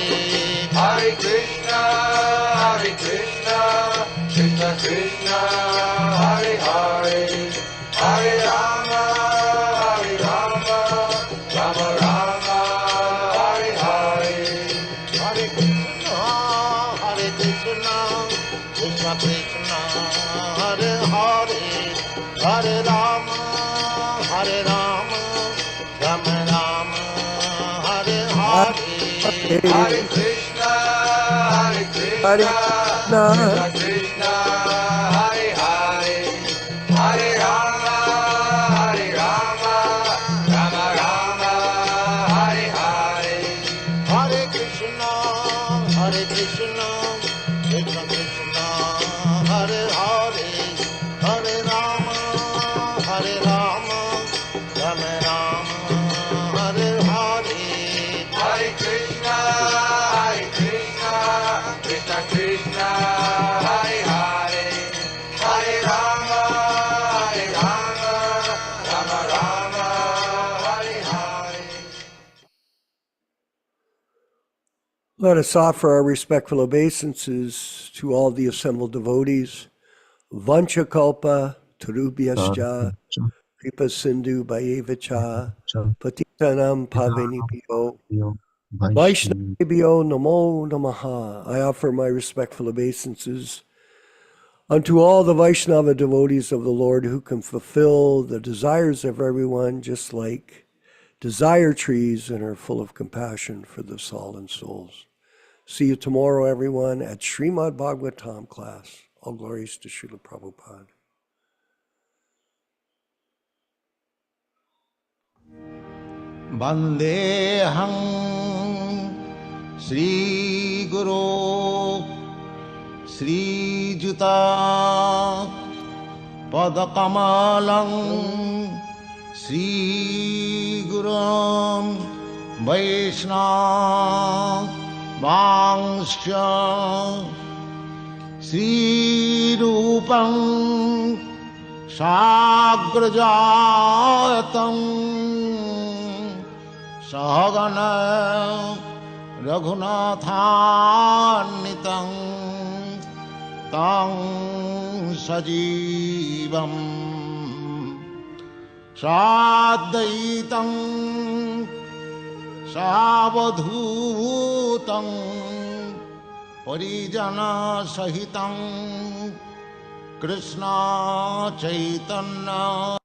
Hare Krishna, Krishna Krishna, Hare Hare, Hare Rama, Rama Rama, Hare Hare. Hare Krishna, Krishna Krishna, Hare Hare, Hare Rama, Rama Rama, Hare Hare. Hare Krishna, Krishna Krishna, Hare Hare, Hare Rama, Rama Rama, Hare Hare. Hare Krishna, Krishna Krishna, Hare Hare, Hare Rama, Rama Rama, Hare Hare. Hare Krishna, Krishna Krishna, Hare Hare, Hare Rama, Rama Rama, Hare Hare. Let us offer our respectful obeisances to all the assembled devotees. Vanchakalpa Tarubhyascha Kripa Sindhu Bhayevacha Patitanam Pavanibhyo Vaishnavibhyo Namo Namaha. I offer my respectful obeisances unto all the Vaishnava devotees of the Lord who can fulfill the desires of everyone, just like desire trees and are full of compassion for the fallen souls. See you tomorrow, everyone, at Srimad Bhagavatam class. All glories to Srila Prabhupada. Vandeham Sri Guru Sri Juta Padakamalam Sri Gurum Vaishnavangscha Sri Rupam Sagrajatam Sahagana Raghunathannitam Tang Sajivam Sadaitam Savadhutam Parijana Sahitam Krishna Chaitanya